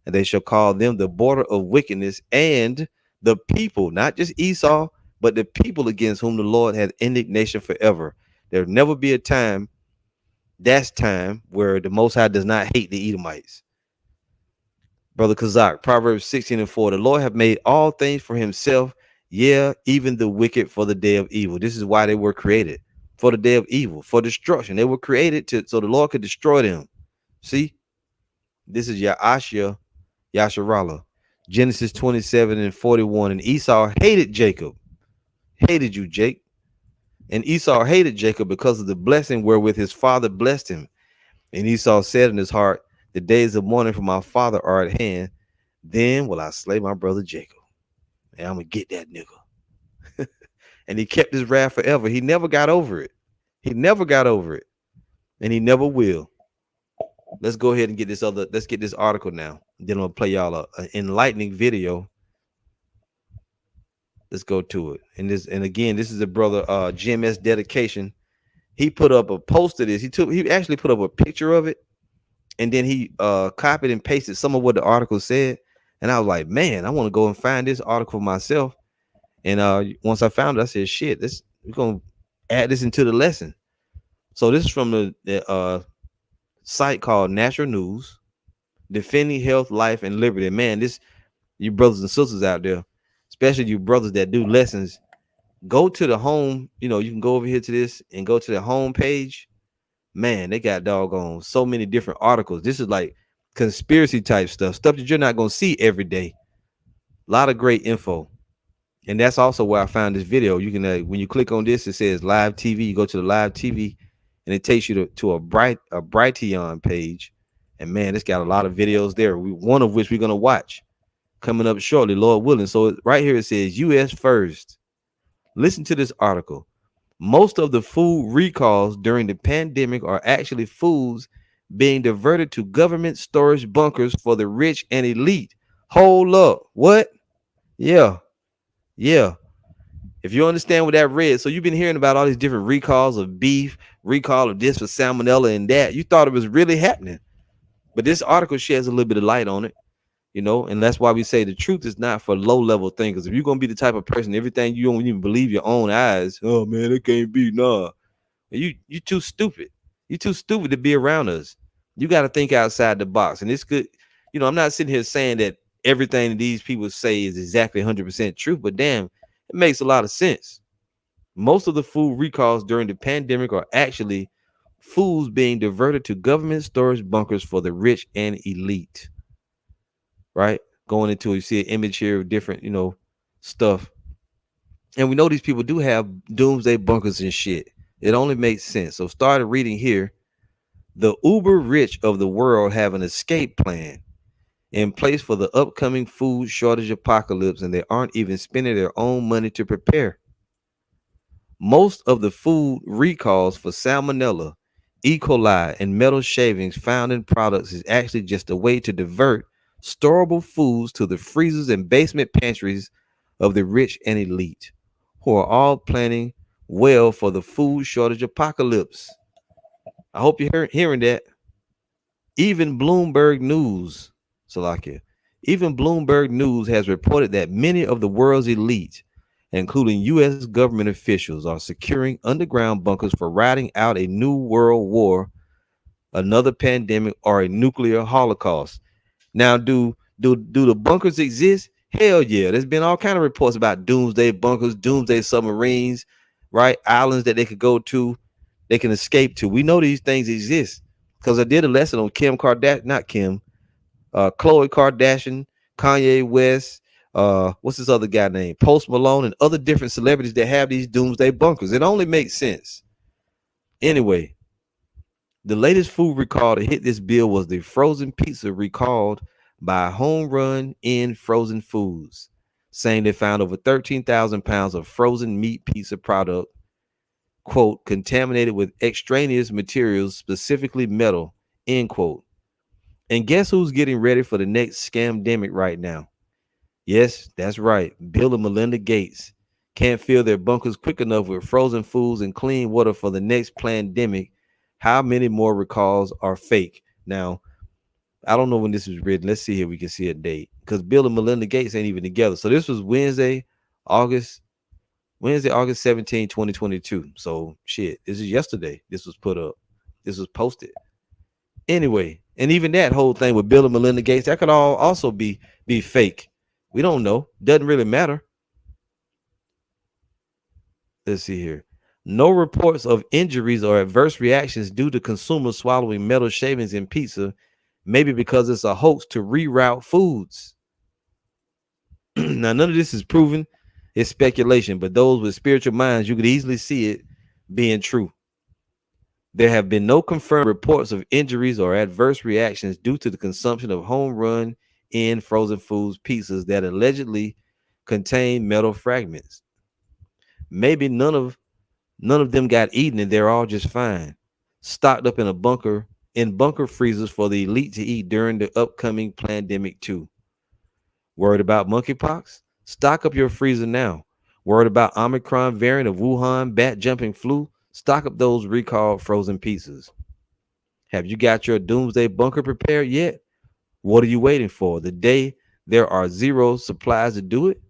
and they shall call them the border of wickedness, and the people, not just Esau, but the people against whom the Lord had indignation forever. There'll never be a time, that's time, where the Most High does not hate the Edomites. Brother Kazak, Proverbs 16 and 4. The Lord have made all things for himself, yeah, even the wicked for the day of evil. This is why they were created, for the day of evil, for destruction. They were created so the Lord could destroy them. See, this is Yasharallah. Genesis 27 and 41. And Esau hated Jacob. Hated you, Jake. And Esau hated Jacob because of the blessing wherewith his father blessed him. And Esau said in his heart, the days of mourning for my father are at hand. Then will I slay my brother Jacob. And I'm going to get that nigga. And he kept his wrath forever. He never got over it. He never got over it. And he never will. Let's go ahead and let's get this article now. Then I'll play y'all an enlightening video. Let's go to it. And again, this is a brother GMS dedication. He put up a post of this. He actually put up a picture of it, and then he copied and pasted some of what the article said. And I was like, man, I want to go and find this article myself. And once I found it, I said, shit, we're gonna add this into the lesson. So this is from the site called Natural News, Defending Health, Life, and Liberty. Man, you brothers and sisters out there, especially you brothers that do lessons, go to the home. You can go over here to this and go to the home page. Man, they got doggone so many different articles. This is like conspiracy type stuff that you're not going to see every day. A lot of great info. And that's also where I found this video. You can, when you click on this, it says live TV. You go to the live TV and it takes you to a Brighteon page. And man, it's got a lot of videos there. One of which we're going to watch coming up shortly, Lord willing. So right here, it says US first. Listen to this article. Most of the food recalls during the pandemic are actually foods being diverted to government storage bunkers for the rich and elite. Hold up. What? Yeah. If you understand what that read, so you've been hearing about all these different recalls of beef, recall of this for salmonella and that. You thought it was really happening. But this article sheds a little bit of light on it, and that's why we say the truth is not for low-level thinkers. If you're going to be the type of person, everything you don't even believe your own eyes, oh, man, it can't be, nah. You too stupid. You're too stupid to be around us. You got to think outside the box. And it's good. I'm not sitting here saying that everything that these people say is exactly 100% true, but damn, it makes a lot of sense. Most of the food recalls during the pandemic are actually foods being diverted to government storage bunkers for the rich and elite. Right? Going into it, you see an image here of different, stuff. And we know these people do have doomsday bunkers and shit. It only makes sense. So started reading here. The uber rich of the world have an escape plan in place for the upcoming food shortage apocalypse, and they aren't even spending their own money to prepare. Most of the food recalls for salmonella, E. coli, and metal shavings found in products is actually just a way to divert storable foods to the freezers and basement pantries of the rich and elite, who are all planning well for the food shortage apocalypse. I hope you're hearing that. Even Bloomberg News, Salakia, even Bloomberg News has reported that many of the world's elite, including U.S. government officials, are securing underground bunkers for riding out a new world war, another pandemic, or a nuclear holocaust. Now, do the bunkers exist? Hell yeah. There's been all kind of reports about doomsday bunkers, doomsday submarines, right? Islands that they could go to, they can escape to. We know these things exist because I did a lesson on Khloe Kardashian, Kanye West, what's this other guy named Post Malone, and other different celebrities that have these doomsday bunkers. It only makes sense. Anyway, the latest food recall to hit this bill was the frozen pizza recalled by Home Run in Frozen Foods, saying they found over 13,000 pounds of frozen meat pizza product, quote, contaminated with extraneous materials, specifically metal, end quote. And guess who's getting ready for the next scamdemic right now? Yes, that's right. Bill and Melinda Gates can't fill their bunkers quick enough with frozen foods and clean water for the next pandemic. How many more recalls are fake? Now, I don't know when this was written. Let's see here. We can see a date because Bill and Melinda Gates ain't even together. So this was August August 17, 2022. So shit, this is yesterday. This was put up. This was posted. Anyway, and even that whole thing with Bill and Melinda Gates, that could all also be fake. We don't know. Doesn't really matter. Let's see here. No reports of injuries or adverse reactions due to consumers swallowing metal shavings in pizza, maybe because it's a hoax to reroute foods. Now, none of this is proven. It's speculation, but those with spiritual minds, you could easily see it being true. There have been no confirmed reports of injuries or adverse reactions due to the consumption of home run in frozen foods pizzas that allegedly contain metal fragments. Maybe none of them got eaten and they're all just fine. Stocked up in bunker freezers for the elite to eat during the upcoming pandemic too. Worried about monkeypox? Stock up your freezer now. Worried about Omicron variant of Wuhan bat jumping flu? Stock up those recalled frozen pizzas. Have you got your doomsday bunker prepared yet? What are you waiting for? The day there are zero supplies to do it?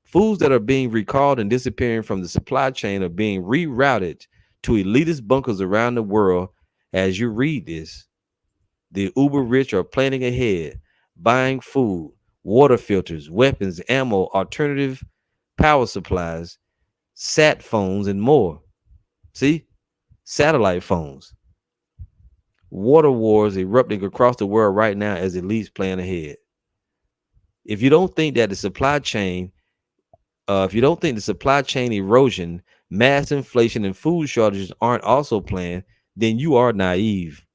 Foods that are being recalled and disappearing from the supply chain are being rerouted to elitist bunkers around the world. As you read this, the uber rich are planning ahead, buying food, water filters, weapons, ammo, alternative power supplies, sat phones, and more. See? Satellite phones. Water wars erupting across the world right now as elites plan ahead. If you don't think that the supply chain, erosion, mass inflation, and food shortages aren't also planned, then you are naive.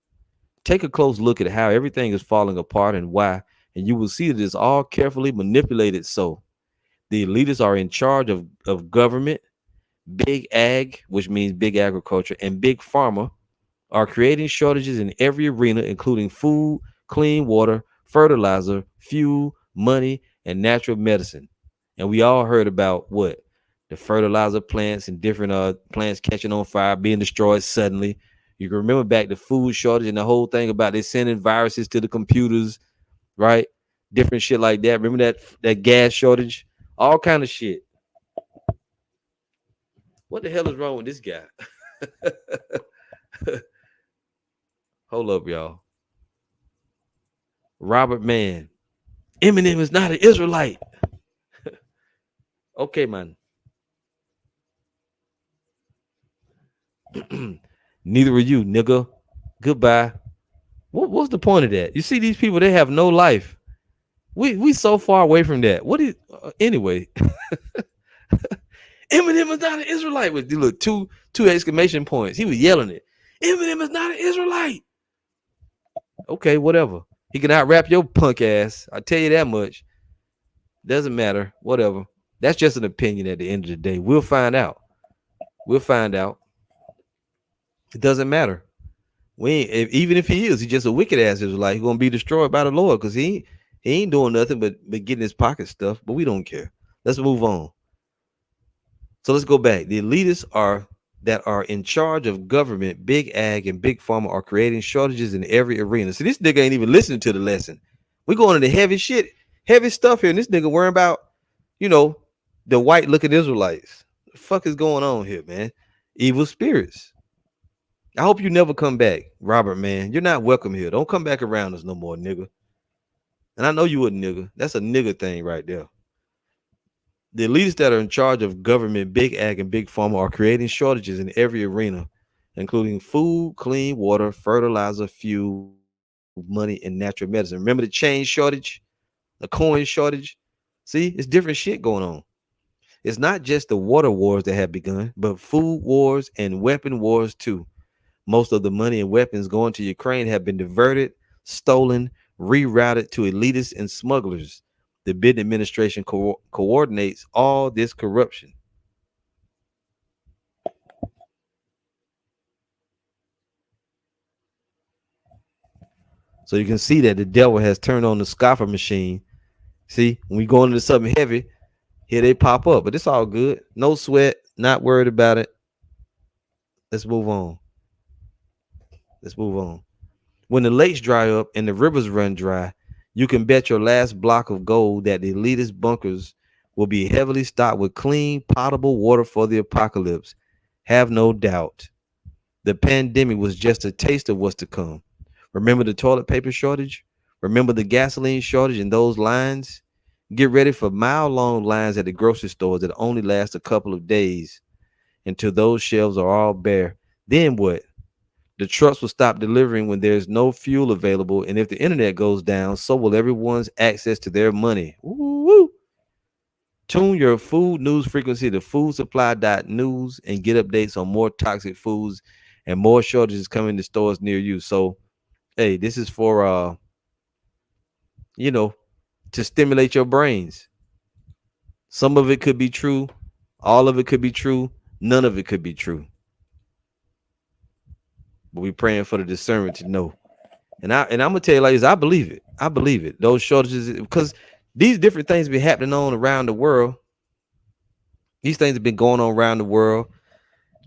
Take a close look at how everything is falling apart and why, and you will see that it's all carefully manipulated. So the elitists are in charge of government, big ag, which means big agriculture, and big pharma are creating shortages in every arena, including food, clean water, fertilizer, fuel, money, and natural medicine. And we all heard about what? The fertilizer plants and different plants catching on fire, being destroyed suddenly. You can remember back the food shortage and the whole thing about they sending viruses to the computers, right? Different shit like that. Remember that gas shortage? All kind of shit. What the hell is wrong with this guy? Hold up, y'all. Robert Mann. Eminem is not an Israelite. Okay, man. Neither are you, nigga. Goodbye. What's the point of that? You see these people, they have no life. We so far away from that. What is anyway? Eminem is not an Israelite with look two exclamation points. He was yelling it. Eminem is not an Israelite. Okay, whatever. He can out rap your punk ass. I tell you that much. Doesn't matter. Whatever. That's just an opinion at the end of the day. We'll find out. We'll find out. It doesn't matter. Even if he is, he's just a wicked ass Israelite. He's gonna be destroyed by the Lord because he ain't doing nothing but getting his pocket stuff. But we don't care. Let's move on. So let's go back. The elitists that are in charge of government, big ag, and big pharma are creating shortages in every arena. So this nigga ain't even listening to the lesson. We're going into heavy shit, heavy stuff here. And this nigga worrying about, the white looking Israelites. The fuck is going on here, man? Evil spirits. I hope you never come back, Robert, man. You're not welcome here. Don't come back around us no more, nigga. And I know you a nigga. That's a nigga thing right there. The elites that are in charge of government, big ag, and big pharma are creating shortages in every arena, including food, clean water, fertilizer, fuel, money, and natural medicine. Remember the chain shortage, the coin shortage? See, it's different shit going on. It's not just the water wars that have begun, but food wars and weapon wars too. Most of the money and weapons going to Ukraine have been diverted, stolen, rerouted to elitists and smugglers. The Biden administration coordinates all this corruption. So you can see that the devil has turned on the scoffer machine. See, when we go into something heavy, here they pop up, but it's all good. No sweat, not worried about it. Let's move on. Let's move on. When the lakes dry up and the rivers run dry, you can bet your last block of gold that the elitist bunkers will be heavily stocked with clean, potable water for the apocalypse. Have no doubt. The pandemic was just a taste of what's to come. Remember the toilet paper shortage? Remember the gasoline shortage and those lines? Get ready for mile-long lines at the grocery stores that only last a couple of days until those shelves are all bare. Then what? The trucks will stop delivering when there's no fuel available, and if the internet goes down, so will everyone's access to their money. Woo-woo. Tune your food news frequency to foodsupply.news and get updates on more toxic foods and more shortages coming to stores near you. So, hey, this is for you know, to stimulate your brains. Some of it could be true, all of it could be true, none of it could be true. But we're praying for the discernment to know. And I'm gonna tell you like this, I believe it. I believe it. Those shortages, because these different things be happening on around the world. These things have been going on around the world.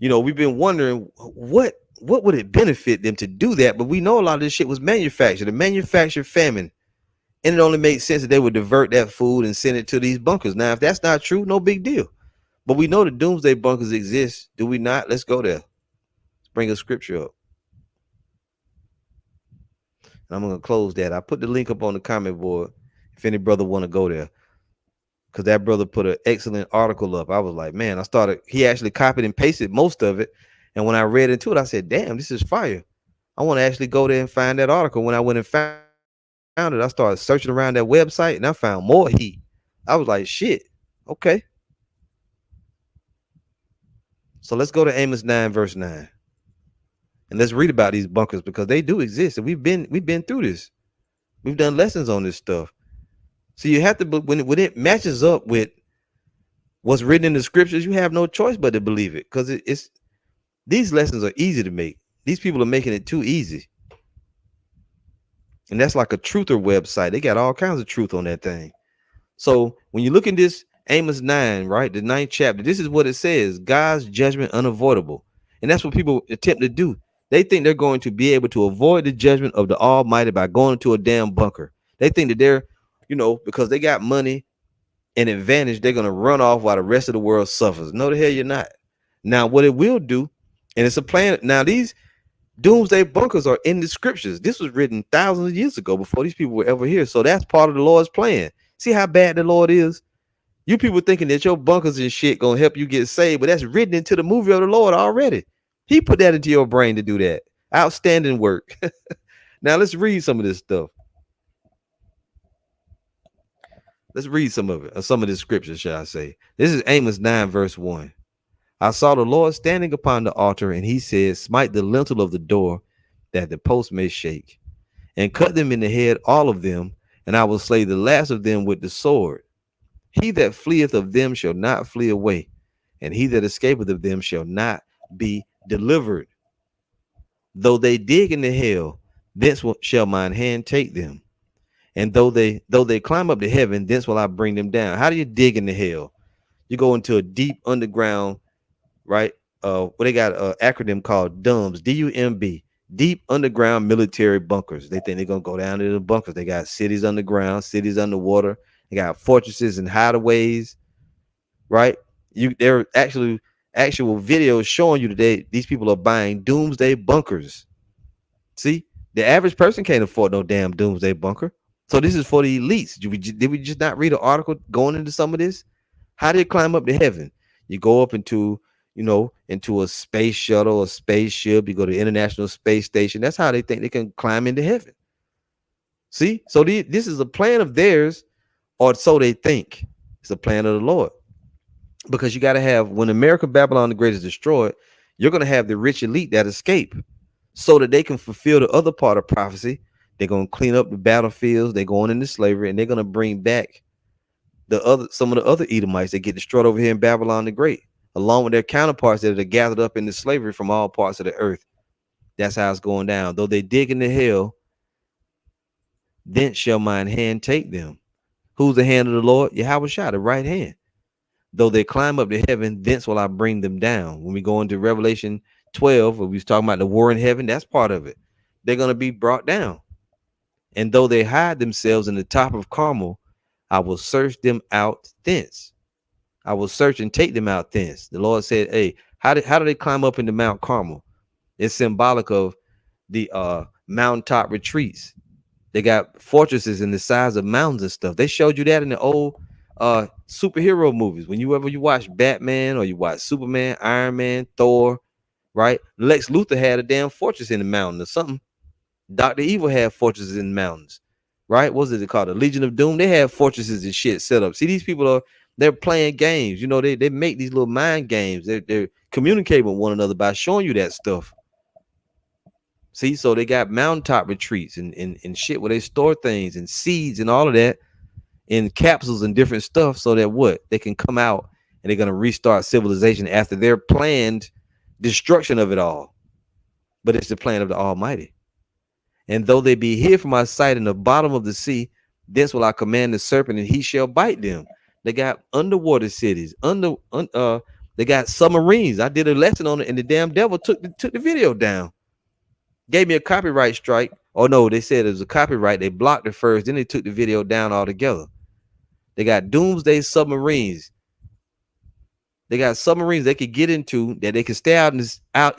You know, we've been wondering what would it benefit them to do that, but we know a lot of this shit was manufactured, a manufactured famine. And it only makes sense that they would divert that food and send it to these bunkers. Now, if that's not true, no big deal. But we know the doomsday bunkers exist. Do we not? Let's go there. Let's bring a scripture up. And I'm going to close that. I put the link up on the comment board if any brother want to go there. Because that brother put an excellent article up. I was like, man, he actually copied and pasted most of it. And when I read into it, I said, damn, this is fire. I want to actually go there and find that article. When I went and found it, I started searching around that website and I found more heat. I was like, shit, okay. So let's go to Amos 9 verse 9. And let's read about these bunkers because they do exist. And we've been through this. We've done lessons on this stuff. So you have to, when it matches up with what's written in the scriptures, you have no choice but to believe it. Because it's these lessons are easy to make. These people are making it too easy. And that's like a truther website. They got all kinds of truth on that thing. So when you look in this Amos 9, right, the 9th chapter, this is what it says: God's judgment unavoidable. And that's what people attempt to do. They think they're going to be able to avoid the judgment of the Almighty by going into a damn bunker. They think that they're, because they got money and advantage, they're going to run off while the rest of the world suffers. No, the hell you're not. Now, what it will do, and it's a plan. Now, these doomsday bunkers are in the scriptures. This was written thousands of years ago before these people were ever here. So that's part of the Lord's plan. See how bad the Lord is? You people thinking that your bunkers and shit gonna help you get saved, but that's written into the movie of the Lord already. He put that into your brain to do that. Outstanding work. Now let's read some of this stuff. Let's read some of it, or some of this scripture, shall I say. This is Amos 9, verse 1. I saw the Lord standing upon the altar, and he said, smite the lintel of the door, that the post may shake, and cut them in the head, all of them, and I will slay the last of them with the sword. He that fleeth of them shall not flee away, and he that escapeth of them shall not be delivered. Though they dig into hell, thence shall mine hand take them. And though they climb up to heaven, thence will I bring them down. How do you dig into hell? You go into a deep underground, right? What they got an acronym called DUMBs, D-U-M-B, deep underground military bunkers. They think they're gonna go down to the bunkers. They got cities underground, cities underwater. They got fortresses and hideaways, right? There are actual videos showing you today these people are buying doomsday bunkers. See, the average person can't afford no damn doomsday bunker. So this is for the elites. Did we just not read an article going into some of this? How do you climb up to heaven? You go up into a space shuttle, a spaceship. You go to the International Space Station. That's how they think they can climb into heaven. See, so this is a plan of theirs, or so they think. It's a plan of the Lord. Because you got to have, when America, Babylon the Great is destroyed, you're going to have the rich elite that escape so that they can fulfill the other part of prophecy. They're going to clean up the battlefields. They're going into slavery, and they're going to bring back some of the other Edomites that get destroyed over here in Babylon the Great, along with their counterparts that are gathered up into slavery from all parts of the earth. That's how it's going down. Though they dig into hell, thence shall mine hand take them. Who's the hand of the Lord? Yahweh Shah, the right hand. Though they climb up to heaven, thence will I bring them down. When we go into Revelation 12, where we was talking about the war in heaven, that's part of it. They're going to be brought down. And though they hide themselves in the top of Carmel, I will search them out thence. I will search and take them out thence. The Lord said, hey, how do they climb up into Mount Carmel? It's symbolic of the mountaintop retreats. They got fortresses in the size of mountains and stuff. They showed you that in the old superhero movies. When you watch Batman or you watch Superman, Iron Man, Thor, right? Lex Luthor had a damn fortress in the mountain or something. Dr. Evil had fortresses in the mountains, right? What was it called? The Legion of Doom. They had fortresses and shit set up. See, these people they're playing games. You know, they make these little mind games. They're communicating with one another by showing you that stuff. See, so they got mountaintop retreats and shit where they store things and seeds and all of that in capsules and different stuff so that what? They can come out and they're going to restart civilization after their planned destruction of it all. But it's the plan of the Almighty. And though they be hid from my sight in the bottom of the sea, thence will I command the serpent and he shall bite them. They got underwater cities, they got submarines. I did a lesson on it and the damn devil took the video down. Gave me a copyright strike. Oh no, they said it was a copyright. They blocked it first, then they took the video down altogether. They got doomsday submarines. They got submarines they could get into that they can stay out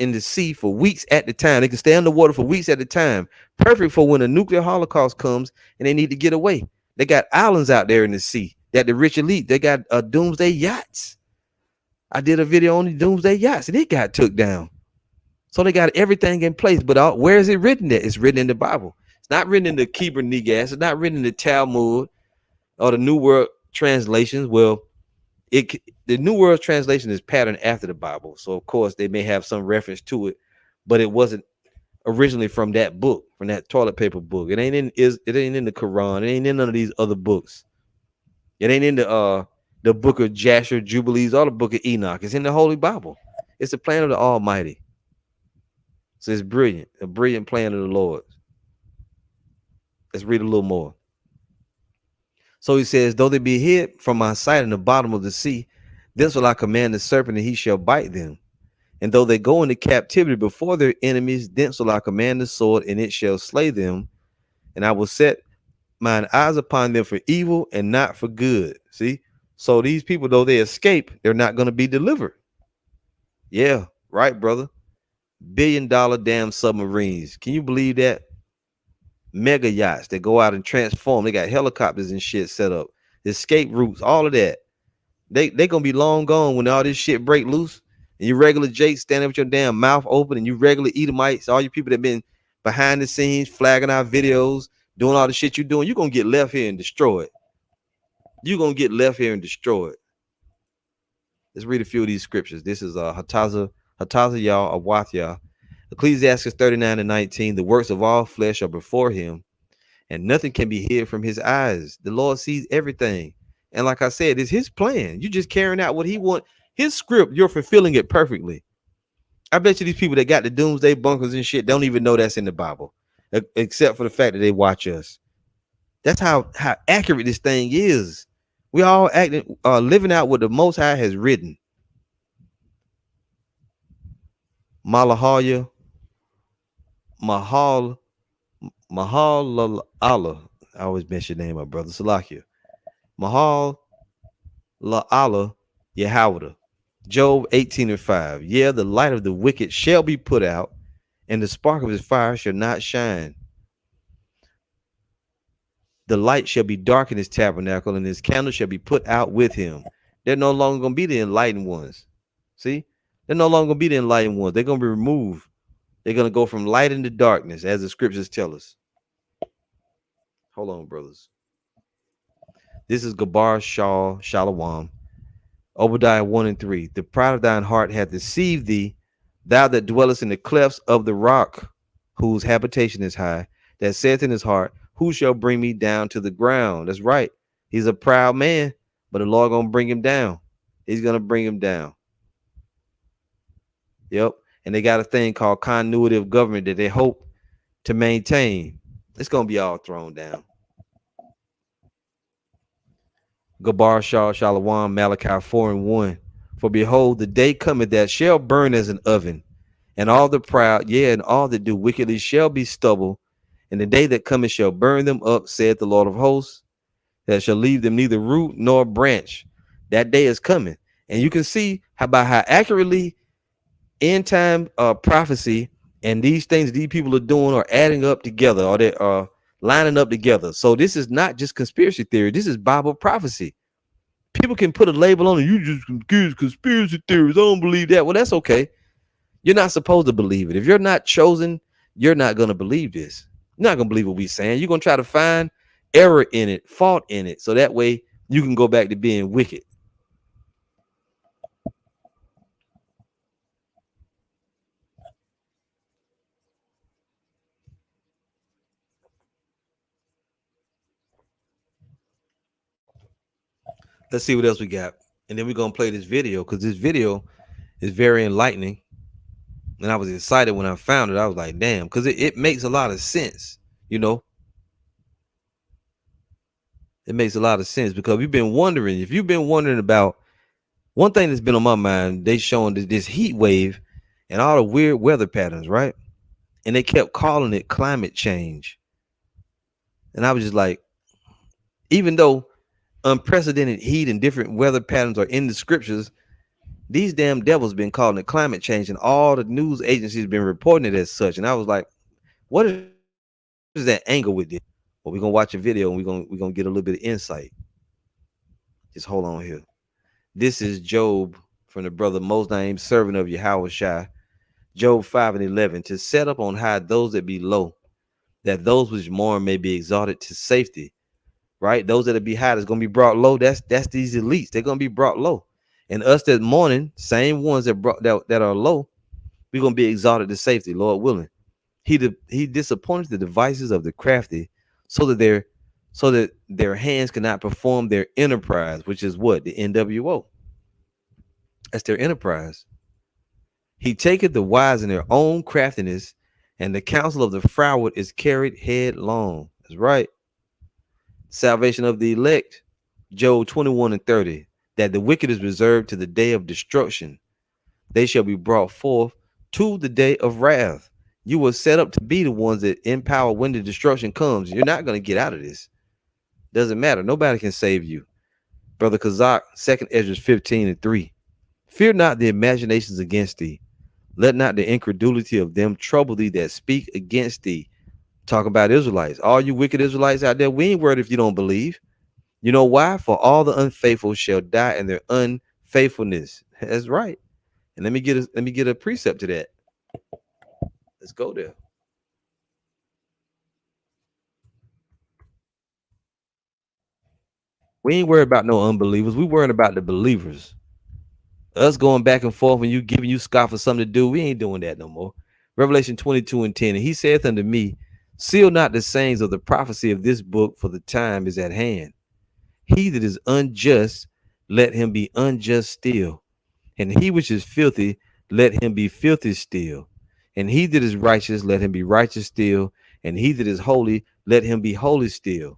in the sea for weeks at a time. They can stay underwater for weeks at a time. Perfect for when a nuclear holocaust comes and they need to get away. They got islands out there in the sea that the rich elite. They got doomsday yachts. I did a video on the doomsday yachts and it got took down. So they got everything in place, but where is it written at? It's written in the Bible. It's not written in the Kebra Negas. It's not written in the Talmud or the New World translations. Well, the New World translation is patterned after the Bible. So, of course, they may have some reference to it, but it wasn't originally from that book, from that toilet paper book. It ain't in the Quran. It ain't in none of these other books. It ain't in the book of Jasher, Jubilees, or the book of Enoch. It's in the Holy Bible. It's the plan of the Almighty. So it's brilliant, a brilliant plan of the Lord. Let's read a little more. So he says, though they be hid from my sight in the bottom of the sea, thence will I command the serpent and he shall bite them. And though they go into captivity before their enemies, thence will I command the sword and it shall slay them. And I will set mine eyes upon them for evil and not for good. See? So these people, though they escape, they're not going to be delivered. Yeah, right, brother. $1 billion damn submarines. Can you believe that? Mega yachts that go out and transform. They got helicopters and shit set up, escape routes, all of that. They gonna be long gone when all this shit break loose. And you regular Jake standing with your damn mouth open, and you regular Edomites, all you people that been behind the scenes flagging our videos, doing all the shit you're doing, you're gonna get left here and destroyed. You're gonna get left here and destroyed. Let's read a few of these scriptures. This is Hataza Yah Awathya. Ecclesiastes 39:19. The works of all flesh are before him, and nothing can be hid from his eyes. The Lord sees everything. And like I said, it's his plan. You're just carrying out what he wants. His script, you're fulfilling it perfectly. I bet you these people that got the doomsday bunkers and shit don't even know that's in the Bible, except for the fact that they watch us. That's how accurate this thing is. We all living out what the Most High has written. Mahal Allah. I always mess your name up, brother. Salakia. Mahal Allah Yahweh. Job 18:5. Yeah, the light of the wicked shall be put out, and the spark of his fire shall not shine. The light shall be dark in his tabernacle, and his candle shall be put out with him. They're no longer going to be the enlightened ones. See? They're no longer going to be the enlightened ones. They're going to be removed. They're going to go from light into darkness, as the scriptures tell us. Hold on, brothers. This is Gabar Shah Shalawam. Obadiah 1:3. The pride of thine heart hath deceived thee, thou that dwellest in the clefts of the rock, whose habitation is high, that saith in his heart, who shall bring me down to the ground? That's right. He's a proud man, but the Lord gonna bring him down. He's gonna bring him down. Yep. And they got a thing called continuity of government that they hope to maintain. It's gonna be all thrown down. Gabar Shah Shalawam Malachi 4 and 1. For behold, the day cometh that shall burn as an oven, and all the proud, yea, and all that do wickedly shall be stubble, and the day that cometh shall burn them up, saith the Lord of hosts, that shall leave them neither root nor branch. That day is coming. And you can see how accurately end time prophecy and these things these people are doing are adding up together, or they are lining up together. So this is not just conspiracy theory. This is Bible prophecy. People can put a label on it. You just confuse conspiracy theories. I don't believe that. Well, that's okay. You're not supposed to believe it. If you're not chosen, you're not going to believe this. You're not going to believe what we're saying. You're going to try to find error in it, fault in it, so that way you can go back to being wicked. Let's see what else we got. And then we're going to play this video because this video is very enlightening. And I was excited when I found it. I was like, damn, because it makes a lot of sense. You know, it makes a lot of sense because we've been wondering. If you've been wondering about one thing that's been on my mind, they showing this heat wave and all the weird weather patterns, right? And they kept calling it climate change. And I was just like, even though unprecedented heat and different weather patterns are in the scriptures, these damn devils been calling it climate change, and all the news agencies been reporting it as such. And I was like, what is that angle with this? Well, we're gonna watch a video and we're gonna get a little bit of insight. Just hold on here. This is Job from the brother Mosnaim, servant of Yahweh Shai. Job 5 and 11. To set up on high those that be low, that those which mourn may be exalted to safety. Right? Those that be high is gonna be brought low. That's these elites. They're gonna be brought low. And us that mourning, same ones that are low, we're gonna be exalted to safety, Lord willing. He disappointed the devices of the crafty, so that their hands cannot perform their enterprise, which is what? The NWO. That's their enterprise. He taketh the wise in their own craftiness, and the counsel of the froward is carried headlong. That's right. Salvation of the elect, Job 21 and 30, that the wicked is reserved to the day of destruction. They shall be brought forth to the day of wrath. You were set up to be the ones that empower when the destruction comes. You're not going to get out of this. Doesn't matter. Nobody can save you. Brother Kazak, 2nd Ezra 15 and 3. Fear not the imaginations against thee. Let not the incredulity of them trouble thee that speak against thee. Talk about Israelites. All you wicked Israelites out there, we ain't worried if you don't believe. You know why? For all the unfaithful shall die in their unfaithfulness. That's right. And let me get a precept to that. Let's go there. We ain't worried about no unbelievers. We worried about the believers. Us going back and forth when you giving you scoffers something to do, we ain't doing that no more. Revelation 22 and 10. And he saith unto me, seal not the sayings of the prophecy of this book, for the time is at hand. He that is unjust, let him be unjust still. And he which is filthy, let him be filthy still. And he that is righteous, let him be righteous still. And he that is holy, let him be holy still.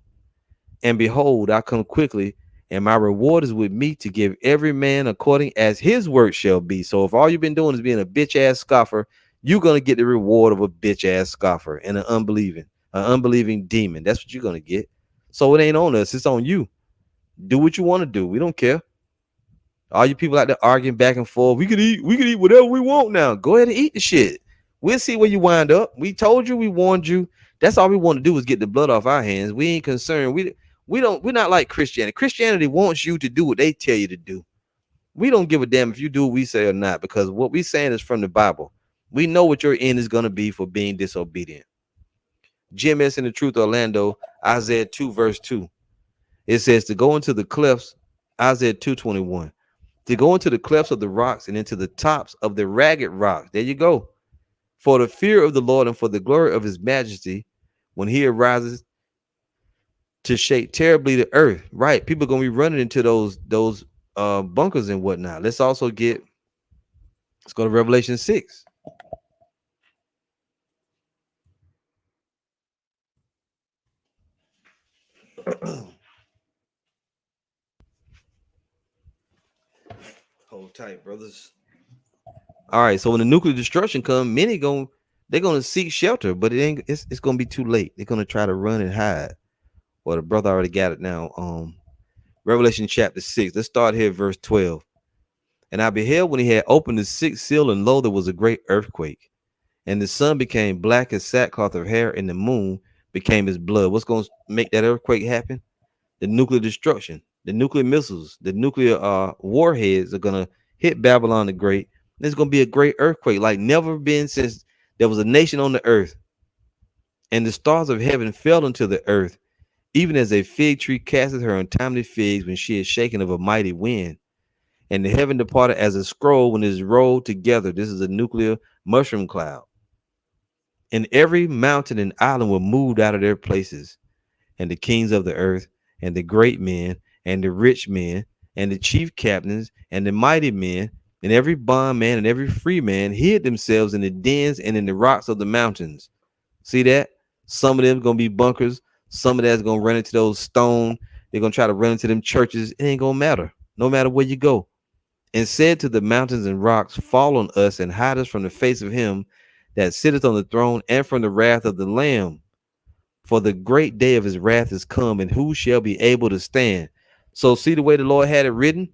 And behold, I come quickly, and my reward is with me to give every man according as his work shall be. So if all you've been doing is being a bitch ass scoffer, you're gonna get the reward of a bitch ass scoffer and an unbelieving demon. That's what you're gonna get. So it ain't on us, it's on you. Do what you want to do. We don't care. All you people out there arguing back and forth. We could eat whatever we want now. Go ahead and eat the shit. We'll see where you wind up. We told you, we warned you. That's all we want to do is get the blood off our hands. We ain't concerned. We're not like Christianity. Christianity wants you to do what they tell you to do. We don't give a damn if you do what we say or not, because what we're saying is from the Bible. We know what your end is going to be for being disobedient. GMS in the Truth Orlando, Isaiah 2 verse 2. It says to go into the clefts, Isaiah 2:21. To go into the clefts of the rocks and into the tops of the ragged rocks. There you go. For the fear of the Lord and for the glory of his majesty, when he arises to shake terribly the earth. Right. People are gonna be running into those bunkers and whatnot. Let's go to Revelation 6. Hold tight, brothers. All right, so when the nuclear destruction comes, they're gonna seek shelter, but it's gonna be too late. They're gonna try to run and hide. Well, the brother already got it now. Revelation chapter 6. Let's start here, verse 12. And I beheld when he had opened the sixth seal, and lo, there was a great earthquake, and the sun became black as sackcloth of hair, and the moon became as blood. What's going to make that earthquake happen? The nuclear destruction, the nuclear missiles, the nuclear warheads are going to hit Babylon the Great. There's going to be a great earthquake like never been since there was a nation on the earth. And the stars of heaven fell into the earth, even as a fig tree casteth her untimely figs when she is shaken of a mighty wind. And the heaven departed as a scroll when it is rolled together. This is a nuclear mushroom cloud. And every mountain and island were moved out of their places. And the kings of the earth, and the great men, and the rich men, and the chief captains, and the mighty men, and every bondman and every free man hid themselves in the dens and in the rocks of the mountains. See that? Some of them are going to be bunkers. Some of that's going to run into those stone. They're going to try to run into them churches. It ain't going to matter, no matter where you go. And said to the mountains and rocks, fall on us and hide us from the face of him that sitteth on the throne and from the wrath of the Lamb. For the great day of his wrath is come, and who shall be able to stand? So see the way the Lord had it written?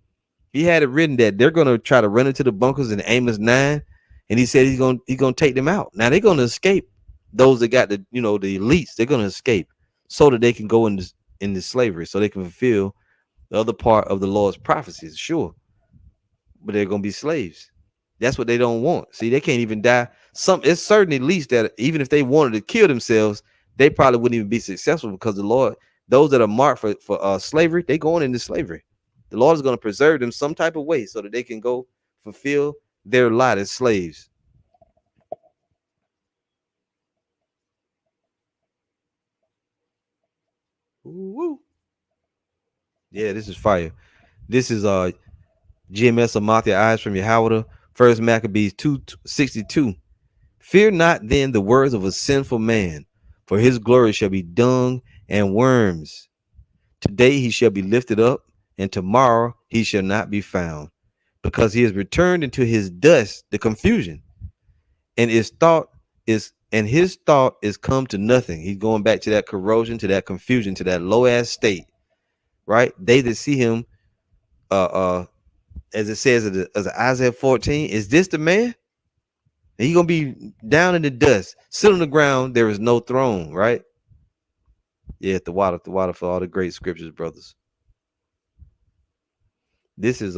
He had it written that they're going to try to run into the bunkers in Amos 9, and he said he's going to take them out. Now they're going to escape. Those that got the elites, they're going to escape so that they can go into slavery, so they can fulfill the other part of the Lord's prophecies, sure. But they're going to be slaves. That's what they don't want. See, they can't even die. It's certain at least that even if they wanted to kill themselves, they probably wouldn't even be successful, because the Lord, those that are marked for slavery, they going into slavery. The Lord is going to preserve them some type of way so that they can go fulfill their lot as slaves. Woo. Yeah, this is fire. This is GMS Amathia Eyes from Yahweh. First Maccabees 2:62. Fear not then the words of a sinful man, for his glory shall be dung and worms. Today he shall be lifted up, and tomorrow he shall not be found, because he has returned into his dust, the confusion, and his thought is come to nothing. He's going back to that corrosion, to that confusion, to that low ass state, right? They that see him, as it says as Isaiah 14, is this the man? And he's gonna be down in the dust, sit on the ground. There is no throne, right? Yeah, the water for all the great scriptures, brothers. This is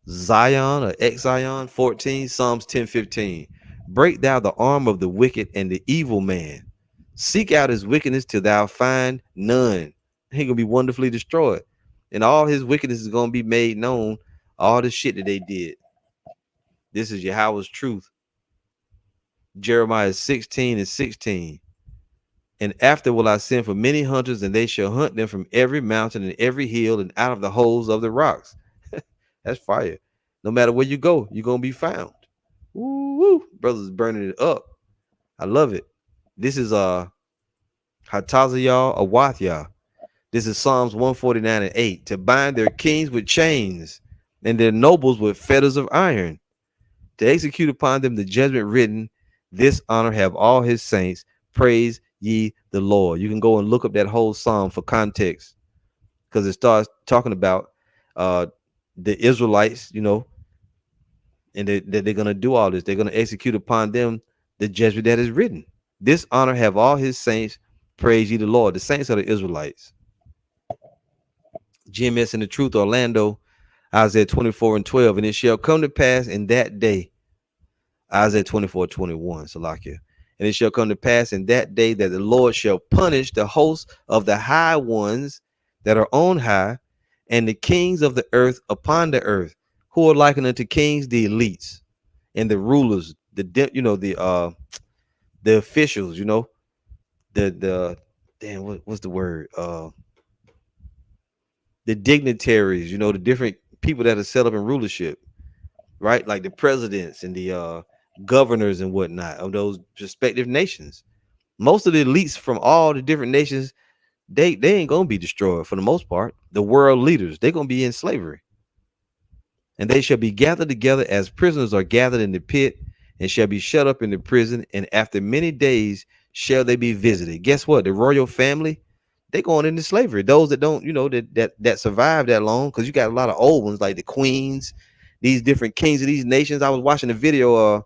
Zion or Zion 14, Psalms 10:15. Break thou the arm of the wicked and the evil man. Seek out his wickedness till thou find none. He gonna be wonderfully destroyed, and all his wickedness is gonna be made known. All the shit that they did. This is Yahweh's truth. Jeremiah 16:16. And after will I send for many hunters, and they shall hunt them from every mountain and every hill and out of the holes of the rocks. That's fire. No matter where you go, you're gonna be found. Woo, brothers burning it up. I love it. This is Hatazayah Awathia. This is Psalms 149:8. To bind their kings with chains and their nobles with fetters of iron, to execute upon them the judgment written. This honor have all his saints. Praise ye the Lord. You can go and look up that whole psalm for context, because it starts talking about the Israelites, and they're going to do all this. They're going to execute upon them the judgment that is written. This honor have all his saints. Praise ye the Lord. The saints are the Israelites. GMS in the Truth, Orlando, Isaiah 24:12. And it shall come to pass in that day, Isaiah 24:21, Salakia. And it shall come to pass in that day that the Lord shall punish the hosts of the high ones that are on high, and the kings of the earth upon the earth, who are likened unto kings, the elites, and the rulers, the officials, the damn, what's the word? The dignitaries, the different people that are set up in rulership, right? Like the presidents and the governors and whatnot of those respective nations. Most of the elites from all the different nations, they ain't gonna be destroyed for the most part. The world leaders, they're gonna be in slavery. And they shall be gathered together as prisoners are gathered in the pit, and shall be shut up in the prison. And after many days shall they be visited. Guess what? The royal family, they going into slavery. Those that don't, that survive that long, because you got a lot of old ones like the queens, these different kings of these nations. I was watching a video.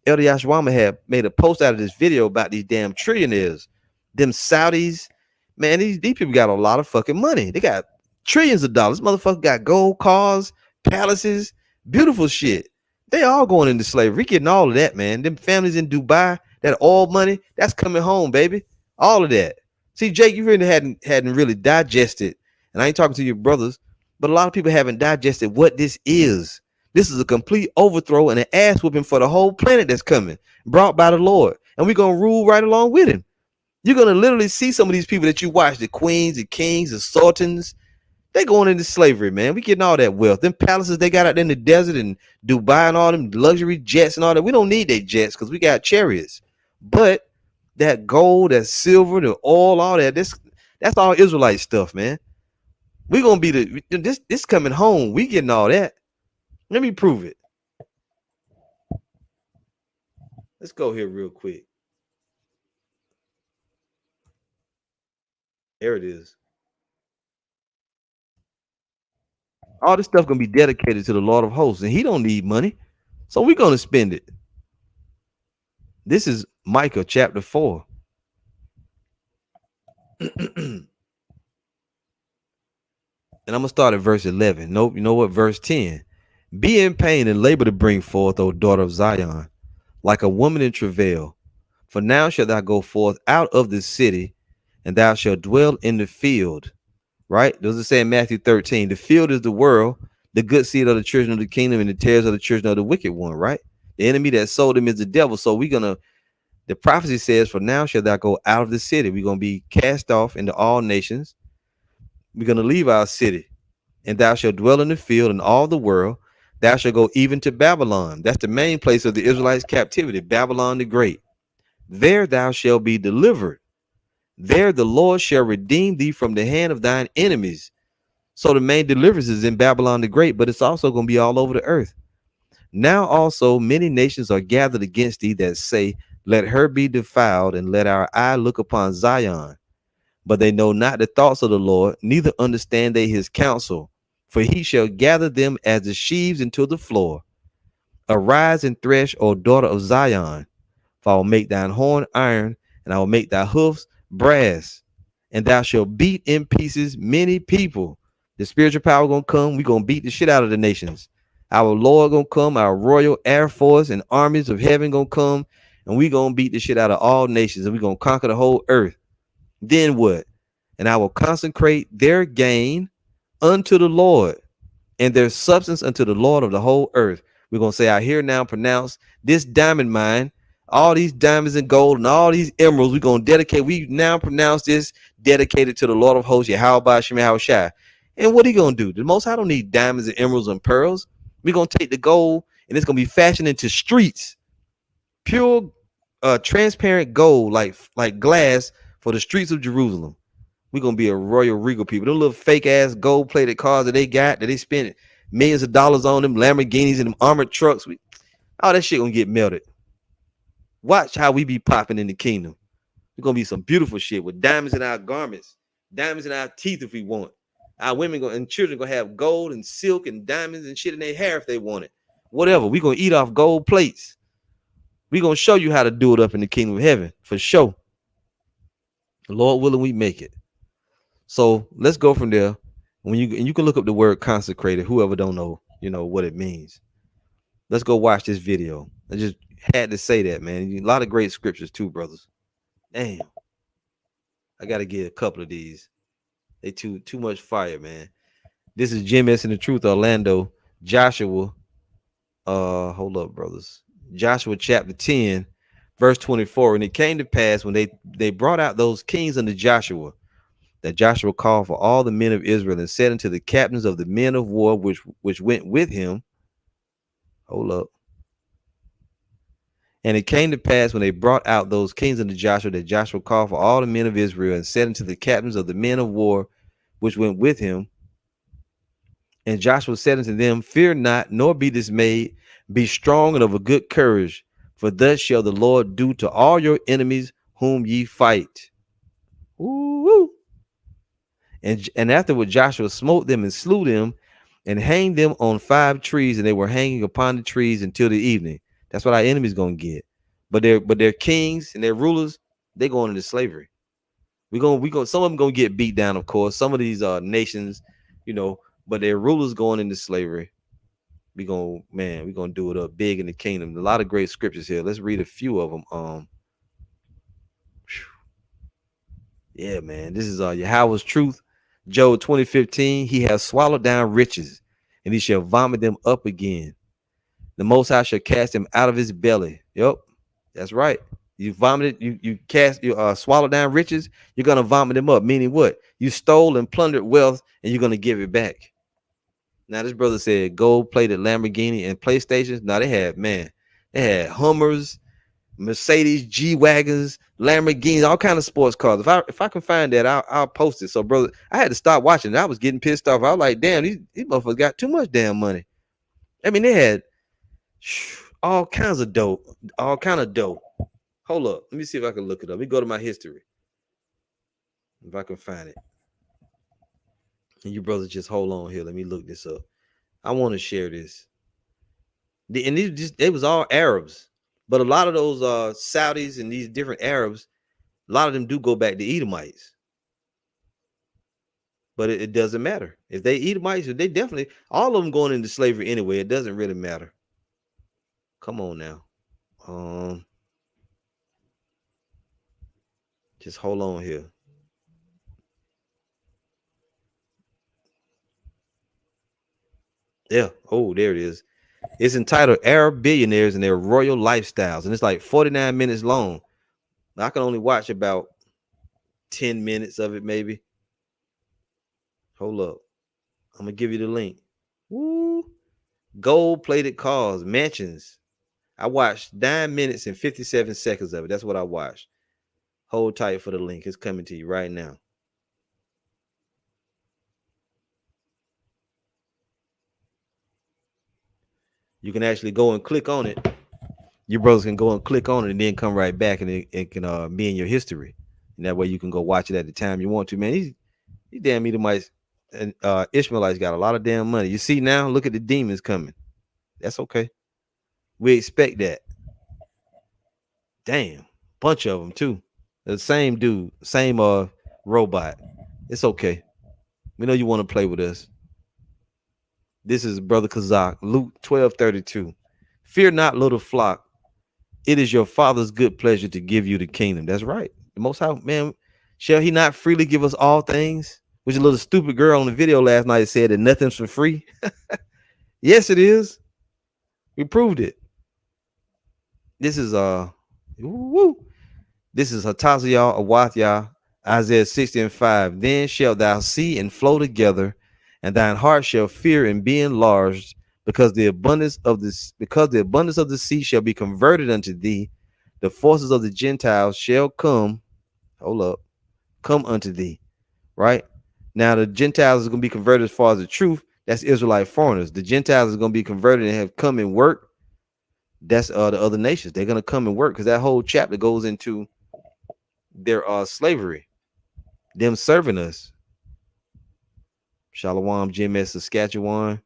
Elder Yashwama had made a post out of this video about these damn trillionaires, them Saudis. Man, these people got a lot of fucking money. They got trillions of dollars. Motherfucker got gold cars, palaces, beautiful shit. They all going into slavery. We getting all of that, man. Them families in Dubai, that oil money, that's coming home, baby. All of that. See, Jake, you really hadn't really digested, and I ain't talking to your brothers, but a lot of people haven't digested what this is. This is a complete overthrow and an ass whooping for the whole planet that's coming, brought by the Lord. And we're going to rule right along with him. You're going to literally see some of these people that you watch, the queens, the kings, the sultans, they going into slavery, man. We getting all that wealth. Them palaces they got out there in the desert and Dubai and all them luxury jets and all that. We don't need their jets because we got chariots. But that gold, that silver, the oil, all that, that's all Israelite stuff, man. We're going to be this coming home. We getting all that. Let me prove it. Let's go here real quick. There it is. All this stuff gonna be dedicated to the Lord of hosts, and he don't need money, so we're gonna spend it. This is Micah chapter 4. And I'm gonna start at verse 11. Nope, you know what? Verse 10. Be in pain and labor to bring forth, O daughter of Zion, like a woman in travail. For now shalt thou go forth out of the city, and thou shalt dwell in the field. Right? Does it say in Matthew 13? The field is the world, the good seed of the children of the kingdom, and the tares of the children of the wicked one, right? The enemy that sold him is the devil. So the prophecy says, for now shall thou go out of the city. We're gonna be cast off into all nations. We're gonna leave our city, and thou shalt dwell in the field in all the world. Thou shalt go even to Babylon. That's the main place of the Israelites' captivity, Babylon the Great. There thou shalt be delivered. There the Lord shall redeem thee from the hand of thine enemies. So the main deliverance is in Babylon the Great, but it's also going to be all over the earth. Now also many nations are gathered against thee that say, let her be defiled, and let our eye look upon Zion. But they know not the thoughts of the Lord, neither understand they his counsel. For he shall gather them as the sheaves into the floor. Arise and thresh, O daughter of Zion, for I will make thine horn iron, and I will make thy hoofs brass, and thou shalt beat in pieces many people. The spiritual power gonna come. We're gonna beat the shit out of the nations. Our Lord gonna come, our royal air force and armies of heaven gonna come, and we gonna beat the shit out of all nations, and we're gonna conquer the whole earth. Then what? And I will consecrate their gain unto the Lord, and their substance unto the Lord of the whole earth. We're gonna say, I hear now pronounce this diamond mine, all these diamonds and gold and all these emeralds, we're gonna dedicate. We now pronounce this dedicated to the Lord of hosts, Yahweh Shem Yahushai. And what are you gonna do? The Most High don't need diamonds and emeralds and pearls. We're gonna take the gold, and it's gonna be fashioned into streets, pure transparent gold, like glass, for the streets of Jerusalem. We're gonna be a royal regal people. Them little fake ass gold plated cars that they spent millions of dollars on, them Lamborghinis and them armored trucks. All that shit gonna get melted. Watch how we be popping in the kingdom. We're gonna be some beautiful shit with diamonds in our garments, diamonds in our teeth if we want. Our women and children gonna have gold and silk and diamonds and shit in their hair if they want it. Whatever. We're gonna eat off gold plates. We're gonna show you how to do it up in the kingdom of heaven for sure. Lord willing, we make it. So let's go from there. And you can look up the word consecrated, whoever don't know, what it means. Let's go watch this video. I just had to say that, man. A lot of great scriptures too, brothers. Damn. I gotta get a couple of these. They too much fire, man. This is Jim S. in the Truth, Orlando. Joshua. Hold up, brothers. Joshua chapter 10, verse 24. And it came to pass when they brought out those kings unto Joshua, that Joshua called for all the men of Israel and said unto the captains of the men of war which went with him. Hold up. And it came to pass when they brought out those kings unto Joshua, that Joshua called for all the men of Israel and said unto the captains of the men of war which went with him, And Joshua said unto them, fear not, nor be dismayed. Be strong and of a good courage, for thus shall the Lord do to all your enemies whom ye fight. Woo-woo. And afterward Joshua smote them and slew them and hanged them on 5 trees, and they were hanging upon the trees until the evening. That's what our enemies gonna get. But their kings and their rulers, they going into slavery. We going some of them gonna get beat down, of course. Some of these nations, but their rulers going into slavery. We gonna do it up big in the kingdom. A lot of great scriptures here. Let's read a few of them. Yeah, man. This is Yahweh's truth. Job 20:15. He has swallowed down riches, and he shall vomit them up again. The Most High shall cast him out of his belly. Yep, that's right. You vomited, you swallow down riches, you're gonna vomit them up. Meaning what? You stole and plundered wealth, and you're gonna give it back. Now, this brother said gold-plated Lamborghini and PlayStations. Now they had Hummers, Mercedes, G-Wagons, Lamborghinis, all kind of sports cars. If I can find that, I'll post it. So, brother, I had to stop watching it. I was getting pissed off. I was like, damn, these motherfuckers got too much damn money. I mean, they had all kinds of dope. Hold up. Let me see if I can look it up. Let me go to my history. If I can find it. And you brothers just hold on here. Let me look this up. I want to share this. It was all Arabs. But a lot of those Saudis and these different Arabs, a lot of them do go back to Edomites. But it doesn't matter. If they Edomites, they definitely, all of them going into slavery anyway. It doesn't really matter. Come on now. Just hold on here. Yeah. Oh, there it is. It's entitled Arab Billionaires and Their Royal Lifestyles. And it's like 49 minutes long. I can only watch about 10 minutes of it, maybe. Hold up. I'm going to give you the link. Woo. Gold-plated cars, mansions. I watched 9 minutes and 57 seconds of it. That's what I watched. Hold tight for the link. It's coming to you right now. You can actually go and click on it. Your brothers can go and click on it and then come right back, and it can be in your history. And that way you can go watch it at the time you want to. Man, these damn Edomites and Ishmaelites got a lot of damn money. You see now, look at the demons coming. That's okay. We expect that. Damn, bunch of them too. The same dude, same robot. It's okay. We know you want to play with us. This is Brother Kazak, Luke 12:32. Fear not, little flock. It is your Father's good pleasure to give you the kingdom. That's right. The Most High, man, shall he not freely give us all things? Which a little stupid girl on the video last night said that nothing's for free. Yes, it is. We proved it. This is This is Hataziah Awathia, Isaiah 60:5. Then shalt thou see and flow together, and thine heart shall fear and be enlarged, because the abundance of the sea shall be converted unto thee. The forces of the Gentiles shall come unto thee. Right now, the Gentiles is going to be converted as far as the truth. That's Israelite foreigners. The Gentiles is going to be converted and have come and work. That's the other nations. They're going to come and work, because that whole chapter goes into their slavery, them serving us. Shalom, Jim S. Saskatchewan.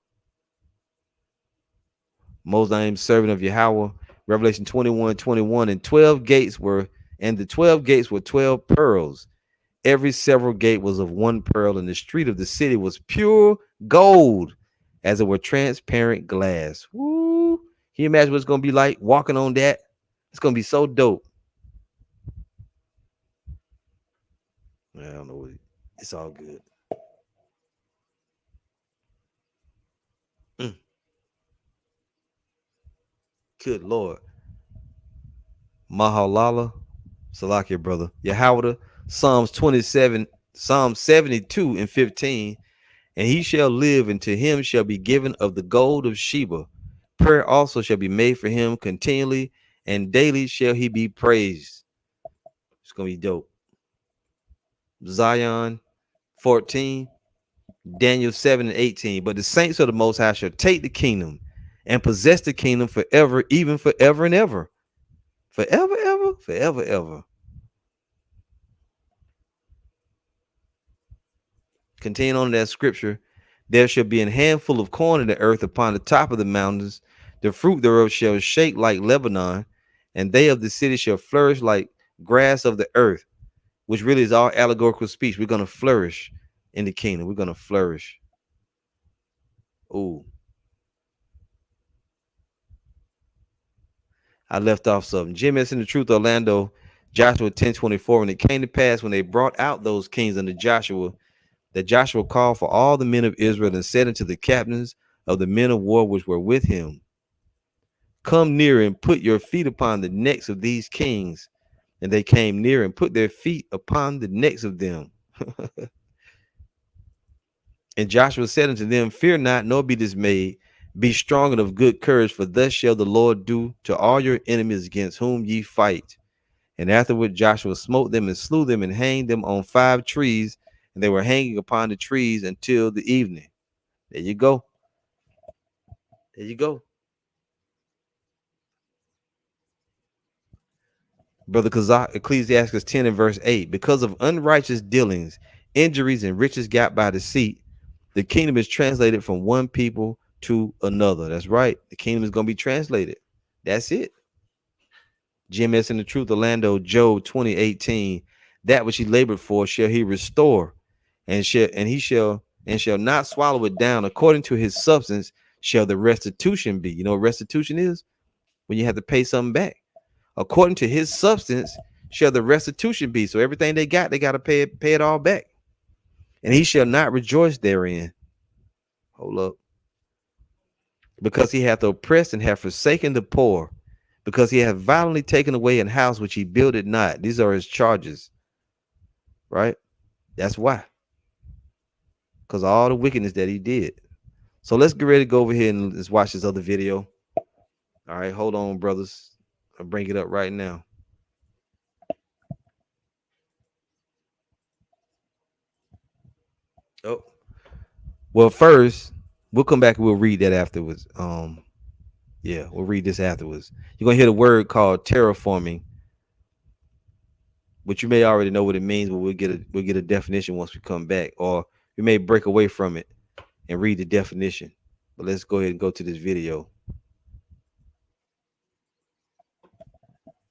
Mosaic servant of Yahweh. Revelation 21:21. And the 12 gates were 12 pearls. Every several gate was of one pearl, and the street of the city was pure gold, as it were transparent glass. Woo! Can you imagine what it's gonna be like walking on that? It's gonna be so dope. I don't know. It's all good. Good Lord. Mahalala. Salakia, brother. Yahweh. Psalm 72:15. And he shall live, and to him shall be given of the gold of Sheba. Prayer also shall be made for him continually, and daily shall he be praised. It's going to be dope. Zion 14. Daniel 7:18. But the saints of the Most High shall take the kingdom and possess the kingdom forever, even forever and ever. Forever, ever, forever, ever. Continuing on that scripture, there shall be a handful of corn in the earth upon the top of the mountains. The fruit thereof shall shake like Lebanon, and they of the city shall flourish like grass of the earth, which really is all allegorical speech. We're going to flourish in the kingdom. We're going to flourish. Ooh. I left off something. GMS in the Truth, Orlando, Joshua 10:24. And it came to pass when they brought out those kings unto Joshua, that Joshua called for all the men of Israel and said unto the captains of the men of war which were with him, come near and put your feet upon the necks of these kings. And they came near and put their feet upon the necks of them. And Joshua said unto them, fear not, nor be dismayed. Be strong and of good courage, for thus shall the Lord do to all your enemies against whom ye fight. And afterward Joshua smote them and slew them and hanged them on 5 trees, and they were hanging upon the trees until the evening. There you go. There you go. Brother Kazak, Ecclesiastes 10 and verse 8. Because of unrighteous dealings, injuries, and riches got by deceit, the kingdom is translated from one people to another. That's right. The kingdom is going to be translated. That's it. GMS in the Truth, Orlando, Job 20:18. That which he labored for shall he restore, and he shall not swallow it down. According to his substance shall the restitution be. You know what restitution is? When you have to pay something back. According to his substance shall the restitution be. So everything they got to pay it all back. And he shall not rejoice therein. Hold up. Because he hath oppressed and hath forsaken the poor, because he hath violently taken away an house which he builded not. These are his charges. Right? That's why. Because of all the wickedness that he did. So let's get ready to go over here and let's watch this other video. All right, hold on, brothers. I'll bring it up right now. Oh, well, first we'll come back and we'll read that afterwards. Yeah, we'll read this afterwards. You're gonna hear the word called terraforming, but you may already know what it means, but we'll get a definition once we come back, or we may break away from it and read the definition. But let's go ahead and go to this video.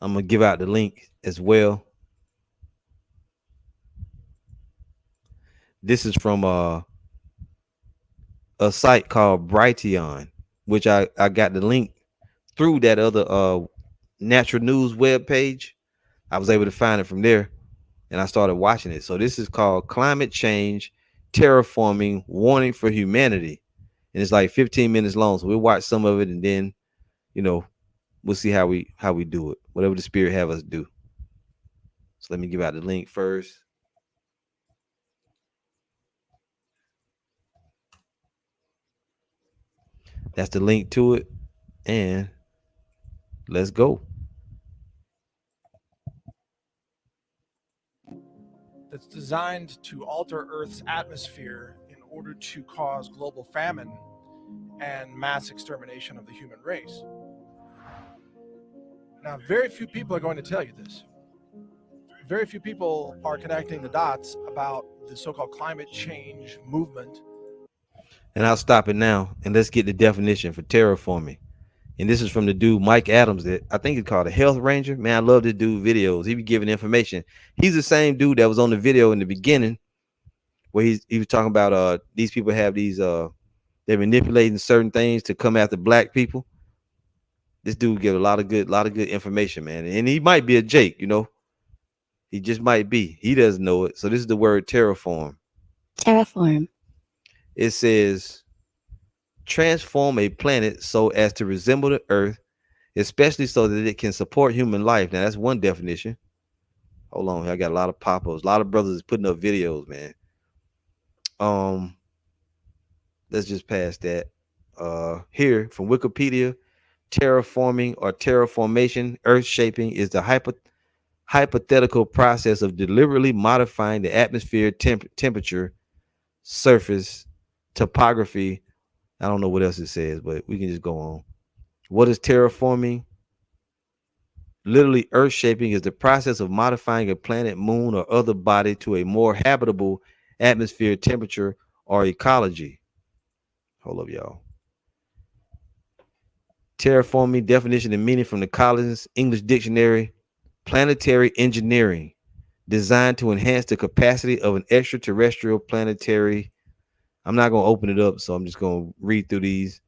I'm gonna give out the link as well. This is from a site called Brighteon, which I got the link through that other natural news web page. I was able to find it from there, and I started watching it. So this is called Climate Change Terraforming Warning for Humanity, and it's like 15 minutes long. So we'll watch some of it, and then we'll see how we do it, whatever the Spirit have us do. So let me give out the link first. That's the link to it, and let's go. That's designed to alter Earth's atmosphere in order to cause global famine and mass extermination of the human race. Now, very few people are going to tell you this. Very few people are connecting the dots about the so-called climate change movement. And I'll stop it now, and let's get the definition for terraforming. And this is from the dude Mike Adams, that I think it's called a Health Ranger. Man, I love to do videos. He be giving information. He's the same dude that was on the video in the beginning, where he was talking about these people have these they're manipulating certain things to come after black people. This dude give a lot of good information, man. And he might be a Jake, He just might be. He doesn't know it. So this is the word terraform. Terraform. It says transform a planet so as to resemble the earth, especially so that it can support human life. Now that's one definition. Hold on, I got a lot of pop-ups. A lot of brothers putting up videos, man. Let's just pass that. Here from Wikipedia, terraforming or terraformation, earth shaping, is the hypothetical process of deliberately modifying the atmosphere temperature surface, topography. I don't know what else it says, but we can just go on. What is terraforming? Literally, earth shaping is the process of modifying a planet, moon, or other body to a more habitable atmosphere, temperature, or ecology. Hold up, y'all. Terraforming definition and meaning from the Collins English Dictionary: planetary engineering designed to enhance the capacity of an extraterrestrial planetary. I'm not going to open it up, so I'm just going to read through these.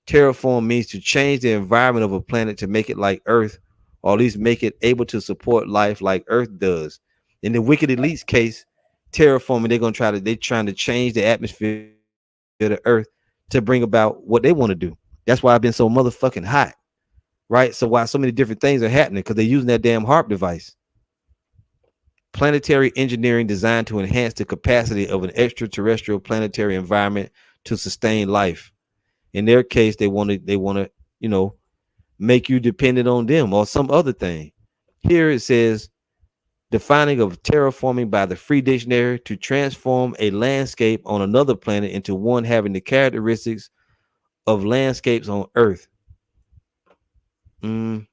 Terraform means to change the environment of a planet to make it like Earth, or at least make it able to support life like Earth does. In the Wicked Elite's case, terraforming, they're trying to change the atmosphere of the Earth to bring about what they want to do. That's why I've been so motherfucking hot, right? So why so many different things are happening, because they're using that damn HARP device. Planetary engineering designed to enhance the capacity of an extraterrestrial planetary environment to sustain life. In their case, they want to, you know, make you dependent on them or some other thing. Here it says defining of terraforming by the Free Dictionary: to transform a landscape on another planet into one having the characteristics of landscapes on Earth. Mm,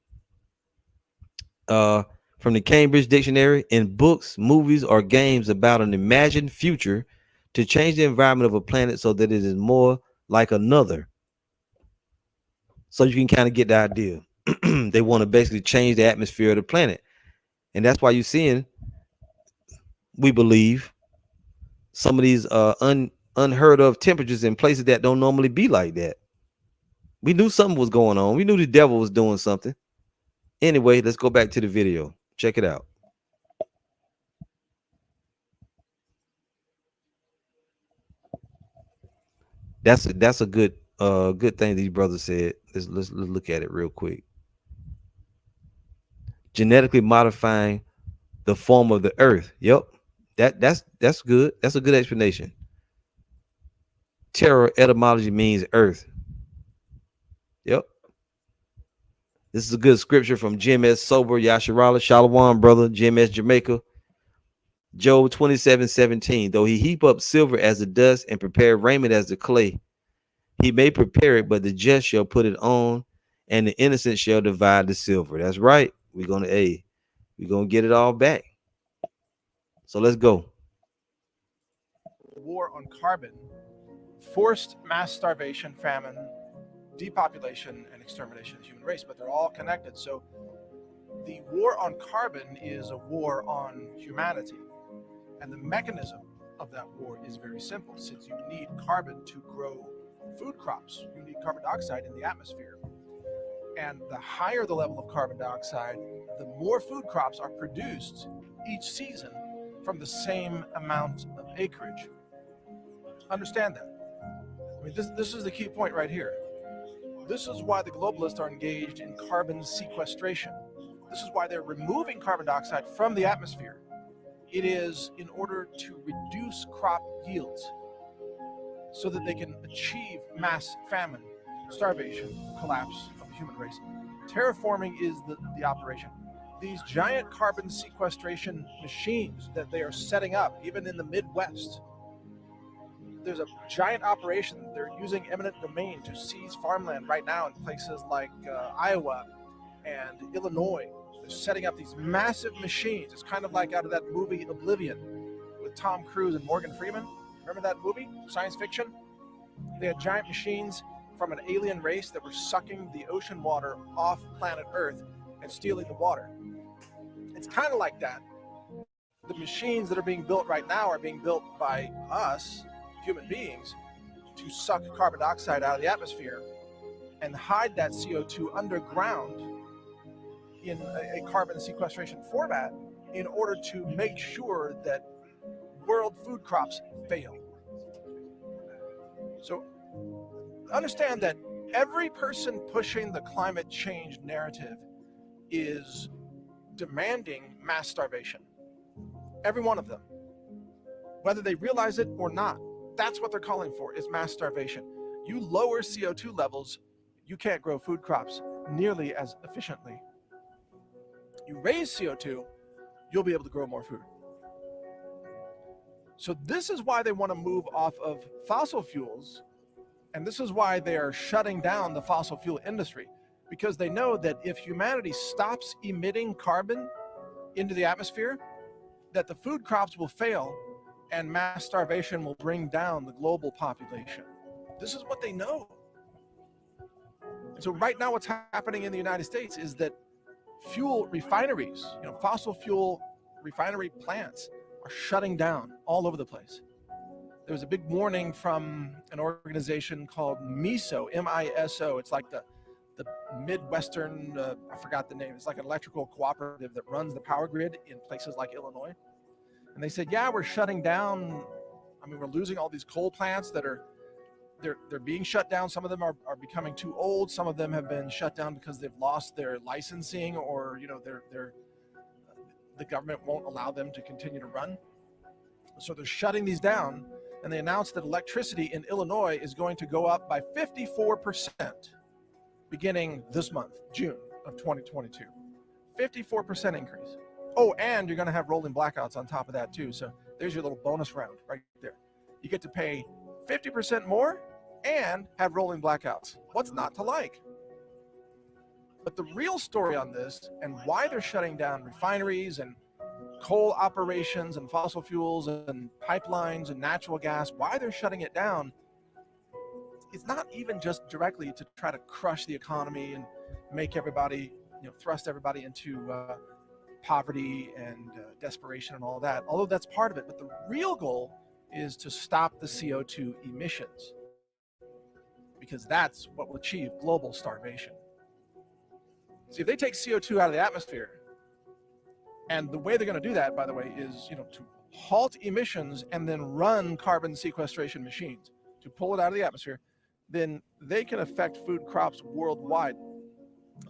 from the Cambridge Dictionary: in books, movies, or games about an imagined future, to change the environment of a planet so that it is more like another. So you can kind of get the idea. They want to basically change the atmosphere of the planet. And that's why you're seeing, we believe, some of these unheard of temperatures in places that don't normally be like that. We knew something was going on. We knew the devil was doing something. Anyway, let's go back to the video. Check it out. That's a good thing these brothers said. Let's look at it real quick. Genetically modifying the form of the earth. Yep. That's good. That's a good explanation. Terra etymology means earth. Yep. This is a good scripture from Jim S. Sober, Yasharala, Shalom, brother, Jim S. Jamaica. Job 27:17. Though he heap up silver as the dust and prepare raiment as the clay, he may prepare it, but the just shall put it on, and the innocent shall divide the silver. That's right. We're gonna get it all back. So let's go. War on carbon, forced mass starvation, famine, depopulation, and extermination of the human race, but they're all connected. So the war on carbon is a war on humanity. And the mechanism of that war is very simple. Since you need carbon to grow food crops, you need carbon dioxide in the atmosphere. And the higher the level of carbon dioxide, the more food crops are produced each season from the same amount of acreage. Understand that. I mean, this is the key point right here. This is why the globalists are engaged in carbon sequestration. This is why they're removing carbon dioxide from the atmosphere. It is in order to reduce crop yields so that they can achieve mass famine, starvation, collapse of the human race. Terraforming is the operation. These giant carbon sequestration machines that they are setting up, even in the Midwest, there's a giant operation. They're using eminent domain to seize farmland right now in places like Iowa and Illinois. They're setting up these massive machines. It's kind of like out of that movie Oblivion with Tom Cruise and Morgan Freeman. Remember that movie, science fiction? They had giant machines from an alien race that were sucking the ocean water off planet Earth and stealing the water. It's kind of like that. The machines that are being built right now are being built by us, human beings, to suck carbon dioxide out of the atmosphere and hide that CO2 underground in a carbon sequestration format in order to make sure that world food crops fail. So understand that every person pushing the climate change narrative is demanding mass starvation. Every one of them. Whether they realize it or not, that's what they're calling for, is mass starvation. You lower CO2 levels, you can't grow food crops nearly as efficiently. You raise CO2, you'll be able to grow more food. So this is why they want to move off of fossil fuels, and this is why they are shutting down the fossil fuel industry, because they know that if humanity stops emitting carbon into the atmosphere, that the food crops will fail and mass starvation will bring down the global population. This is what they know. And so right now what's happening in the United States is that fuel refineries, fossil fuel refinery plants are shutting down all over the place. There was a big warning from an organization called MISO, M-I-S-O. It's like the Midwestern, I forgot the name. It's like an electrical cooperative that runs the power grid in places like Illinois. And they said, yeah, we're shutting down. I mean, we're losing all these coal plants that are, they're being shut down. Some of them are becoming too old. Some of them have been shut down because they've lost their licensing, or, the government won't allow them to continue to run. So they're shutting these down. And they announced that electricity in Illinois is going to go up by 54% beginning this month, June of 2022. 54% increase. Oh, and you're going to have rolling blackouts on top of that too. So there's your little bonus round right there. You get to pay 50% more and have rolling blackouts. What's not to like? But the real story on this, and why they're shutting down refineries and coal operations and fossil fuels and pipelines and natural gas, why they're shutting it down, it's not even just directly to try to crush the economy and make everybody, thrust everybody into poverty and desperation and all that, although that's part of it. But the real goal is to stop the CO2 emissions, because that's what will achieve global starvation. See, if they take CO2 out of the atmosphere, and the way they're going to do that, by the way, is to halt emissions and then run carbon sequestration machines to pull it out of the atmosphere, then they can affect food crops worldwide.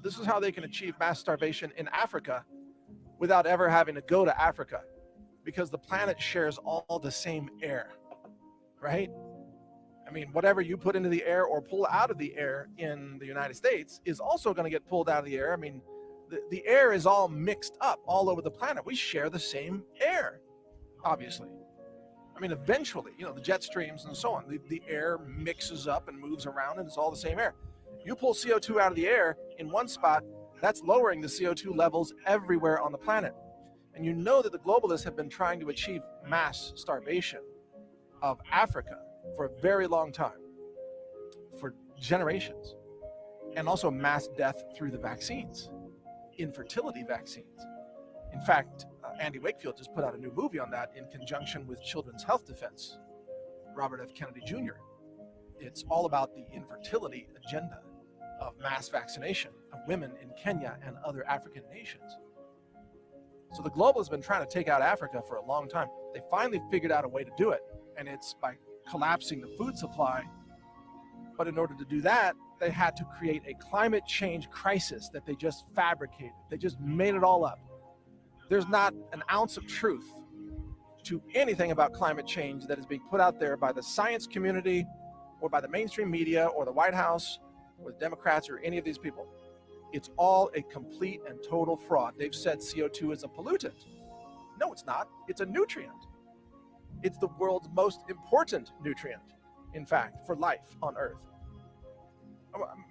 This is how they can achieve mass starvation in Africa without ever having to go to Africa, because the planet shares all the same air, right? I mean, whatever you put into the air or pull out of the air in the United States is also going to get pulled out of the air. I mean, the air is all mixed up all over the planet. We share the same air, obviously. I mean, eventually, the jet streams and so on, the air mixes up and moves around, and it's all the same air. You pull CO2 out of the air in one spot, that's lowering the CO2 levels everywhere on the planet. And you know that the globalists have been trying to achieve mass starvation of Africa for a very long time, for generations, and also mass death through the vaccines, infertility vaccines. In fact, Andy Wakefield just put out a new movie on that in conjunction with Children's Health Defense, Robert F. Kennedy Jr. It's all about the infertility agenda of mass vaccination of women in Kenya and other African nations. So the globalists have been trying to take out Africa for a long time. They finally figured out a way to do it, and it's by collapsing the food supply. But in order to do that, they had to create a climate change crisis that they just fabricated. They just made it all up. There's not an ounce of truth to anything about climate change that is being put out there by the science community or by the mainstream media or the White House or the Democrats or any of these people. It's all a complete and total fraud. They've said CO2 is a pollutant. No, it's not. It's a nutrient. It's the world's most important nutrient, in fact, for life on Earth.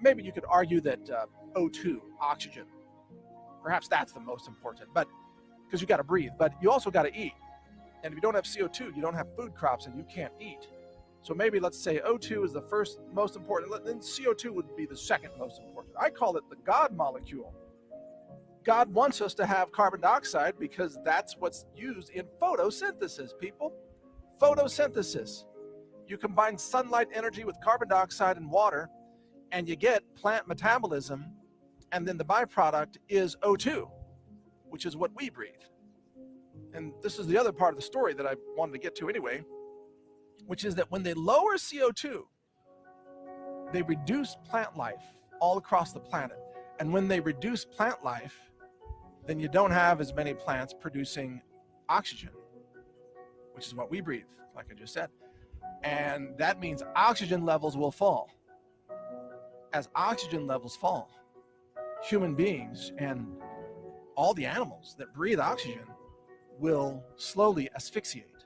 Maybe you could argue that O2, oxygen, perhaps that's the most important, but because you got to breathe, but you also got to eat. And if you don't have CO2, you don't have food crops and you can't eat. So maybe let's say O2 is the first most important, then CO2 would be the second most important. I call it the God molecule. God wants us to have carbon dioxide because that's what's used in photosynthesis, people. Photosynthesis. You combine sunlight energy with carbon dioxide and water, and you get plant metabolism, and then the byproduct is O2, which is what we breathe. And this is the other part of the story that I wanted to get to anyway, which is that when they lower CO2, they reduce plant life all across the planet. And when they reduce plant life, then you don't have as many plants producing oxygen, which is what we breathe, like I just said. And that means oxygen levels will fall. As oxygen levels fall, human beings and all the animals that breathe oxygen will slowly asphyxiate.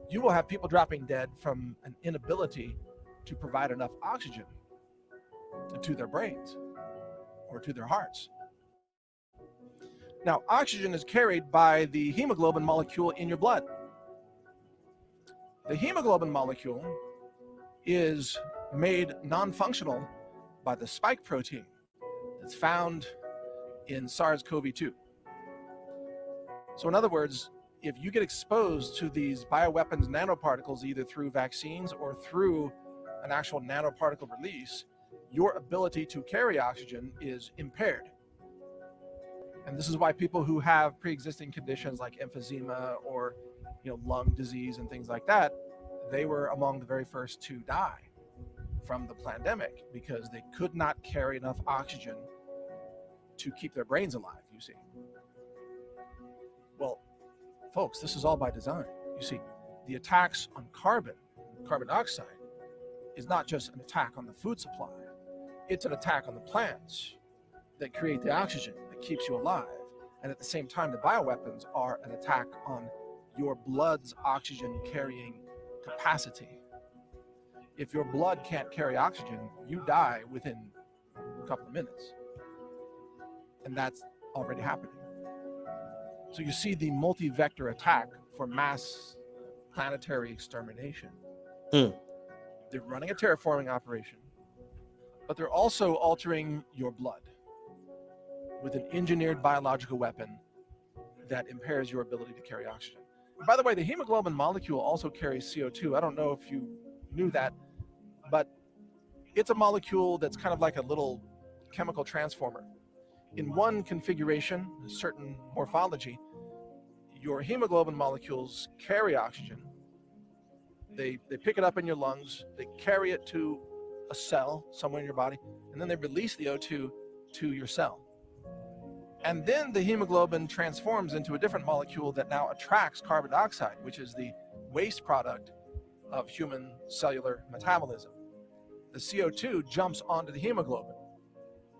you will have people dropping dead from an inability to provide enough oxygen to their brains or to their hearts. Now, oxygen is carried by the hemoglobin molecule in your blood. The hemoglobin molecule is made non-functional by the spike protein that's found in SARS-CoV-2. So in other words, if you get exposed to these bioweapons nanoparticles, either through vaccines or through an actual nanoparticle release, your ability to carry oxygen is impaired. And this is why people who have pre-existing conditions like emphysema or lung disease and things like that, they were among the very first to die from the pandemic because they could not carry enough oxygen to keep their brains alive, you see. Well, folks, this is all by design. You see, the attacks on carbon dioxide, is not just an attack on the food supply. It's an attack on the plants that create the oxygen that keeps you alive. And at the same time, the bioweapons are an attack on your blood's oxygen carrying capacity. If your blood can't carry oxygen, you die within a couple of minutes. And that's already happening. So you see the multi-vector attack for mass planetary extermination. They're running a terraforming operation, but they're also altering your blood with an engineered biological weapon that impairs your ability to carry oxygen. By the way, the hemoglobin molecule also carries CO2. I don't know if you knew that, but it's a molecule that's kind of like a little chemical transformer. In one configuration, a certain morphology, your hemoglobin molecules carry oxygen. They pick it up in your lungs, they carry it to a cell somewhere in your body, and then they release the O2 to your cell. And then the hemoglobin transforms into a different molecule that now attracts carbon dioxide, which is the waste product of human cellular metabolism. The CO2 jumps onto the hemoglobin.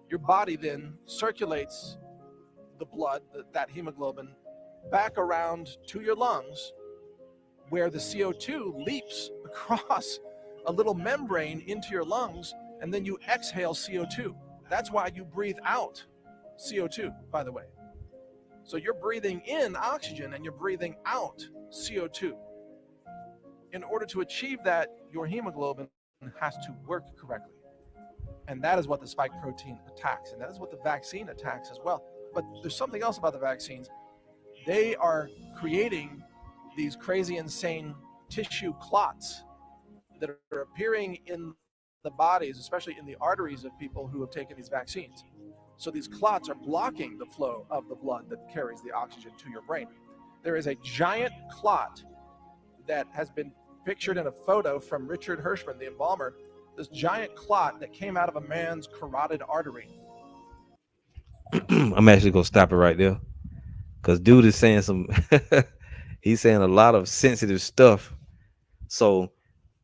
Your body then circulates the blood, that hemoglobin, back around to your lungs, where the CO2 leaps across a little membrane into your lungs, and then you exhale CO2. That's why you breathe out CO2, by the way. So you're breathing in oxygen and you're breathing out CO2. In order to achieve that, your hemoglobin has to work correctly. And that is what the spike protein attacks, and that is what the vaccine attacks as well. But there's something else about the vaccines. They are creating these crazy, insane tissue clots that are appearing in the bodies, especially in the arteries of people who have taken these vaccines. So these clots are blocking the flow of the blood that carries the oxygen to your brain. There is a giant clot that has been pictured in a photo from Richard Hirschman, the embalmer, this giant clot that came out of a man's carotid artery. I'm actually gonna stop it right there, because dude is saying some he's saying a lot of sensitive stuff. So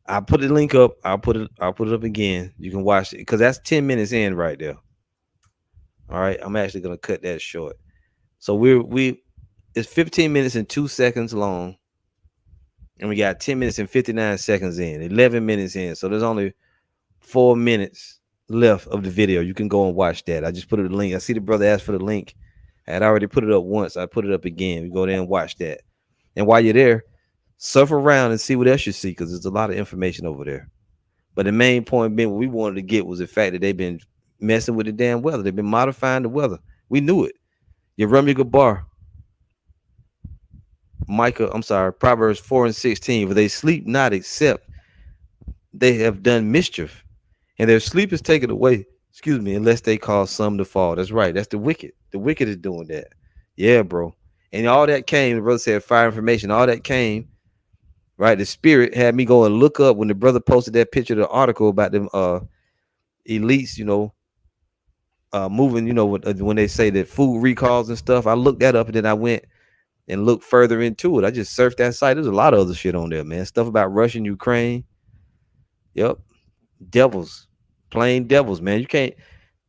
I put the link up, I'll put it up again. You can watch it, because that's 10 minutes in right there. All right, I'm actually gonna cut that short. So it's 15 minutes and 2 seconds long, and we got 10 minutes and 59 seconds in, 11 minutes in. So there's only 4 minutes left of the video. You can go and watch that. I just put the link. I see the brother asked for the link. I had already put it up once. I put it up again. You go there and watch that. And while you're there, surf around and see what else you see, because there's a lot of information over there. But the main point being, what we wanted to get was the fact that they've been messing with the damn weather. They've been modifying the weather. We knew it. Yerumi Gabar, Proverbs 4:16, for they sleep not, except they have done mischief, and their sleep is taken away, unless they cause some to fall. That's right. That's the wicked. The wicked is doing that. Yeah, bro. And all that came, the brother said, fire information, all that came, right? The spirit had me go and look up when the brother posted that picture of the article about them elites, moving, when they say that food recalls and stuff. I looked that up, and then I went and looked further into it. I just surfed that site. There's a lot of other shit on there, man. Stuff about Russia and Ukraine. Yep. Devils. Plain devils, man. You can't,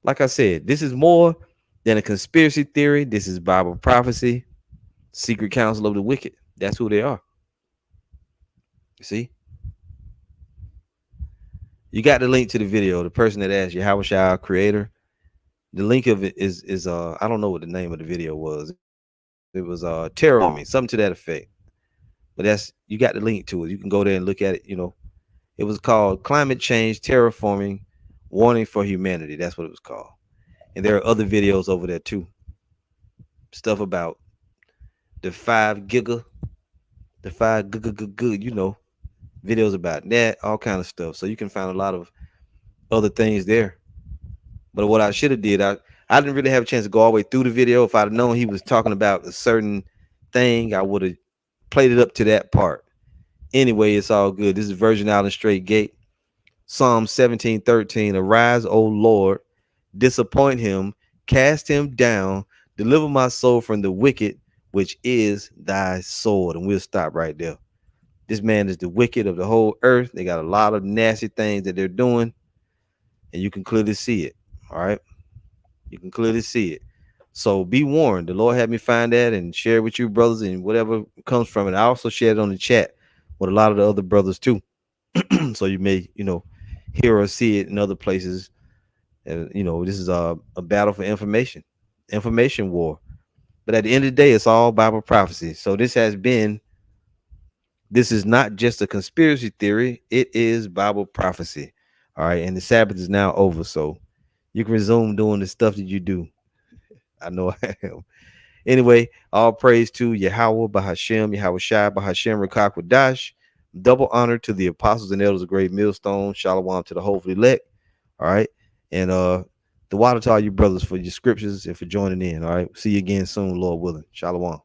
like I said, this is more than a conspiracy theory. This is Bible prophecy. Secret counsel of the wicked. That's who they are. See, you got the link to the video. The person that asked you, how was our creator? The link of it is I don't know what the name of the video was. It was terraforming, something to that effect. But that's, you got the link to it. You can go there and look at it. You know, it was called Climate Change Terraforming Warning for Humanity. That's what it was called. And there are other videos over there too. Stuff about the 5 giga, you know, videos about that, all kind of stuff. So you can find a lot of other things there. But what I should have did, I didn't really have a chance to go all the way through the video. If I'd have known he was talking about a certain thing, I would have played it up to that part. Anyway, it's all good. This is Virgin Island Straight Gate. Psalm 17:13. Arise, O Lord, disappoint him, cast him down, deliver my soul from the wicked, which is thy sword. And we'll stop right there. This man is the wicked of the whole earth. They got a lot of nasty things that they're doing, and you can clearly see it. All right. You can clearly see it. So be warned. The Lord had me find that and share it with you, brothers, and whatever comes from it. I also shared it on the chat with a lot of the other brothers too. So you may, you know, hear or see it in other places. And, you know, this is a battle for information war. But at the end of the day, it's all Bible prophecy. So this is not just a conspiracy theory. It is Bible prophecy. All right. And the Sabbath is now over. So you can resume doing the stuff that you do. I know I am. Anyway, all praise to Yahweh, Bahashem, Yahweh Shai, Bahashem, Rakak Wadash. Double honor to the apostles and elders of Great Millstone. Shalom to the hopefully elect. All right. And the water to all you brothers for your scriptures and for joining in. All right. See you again soon, Lord willing. Shalom.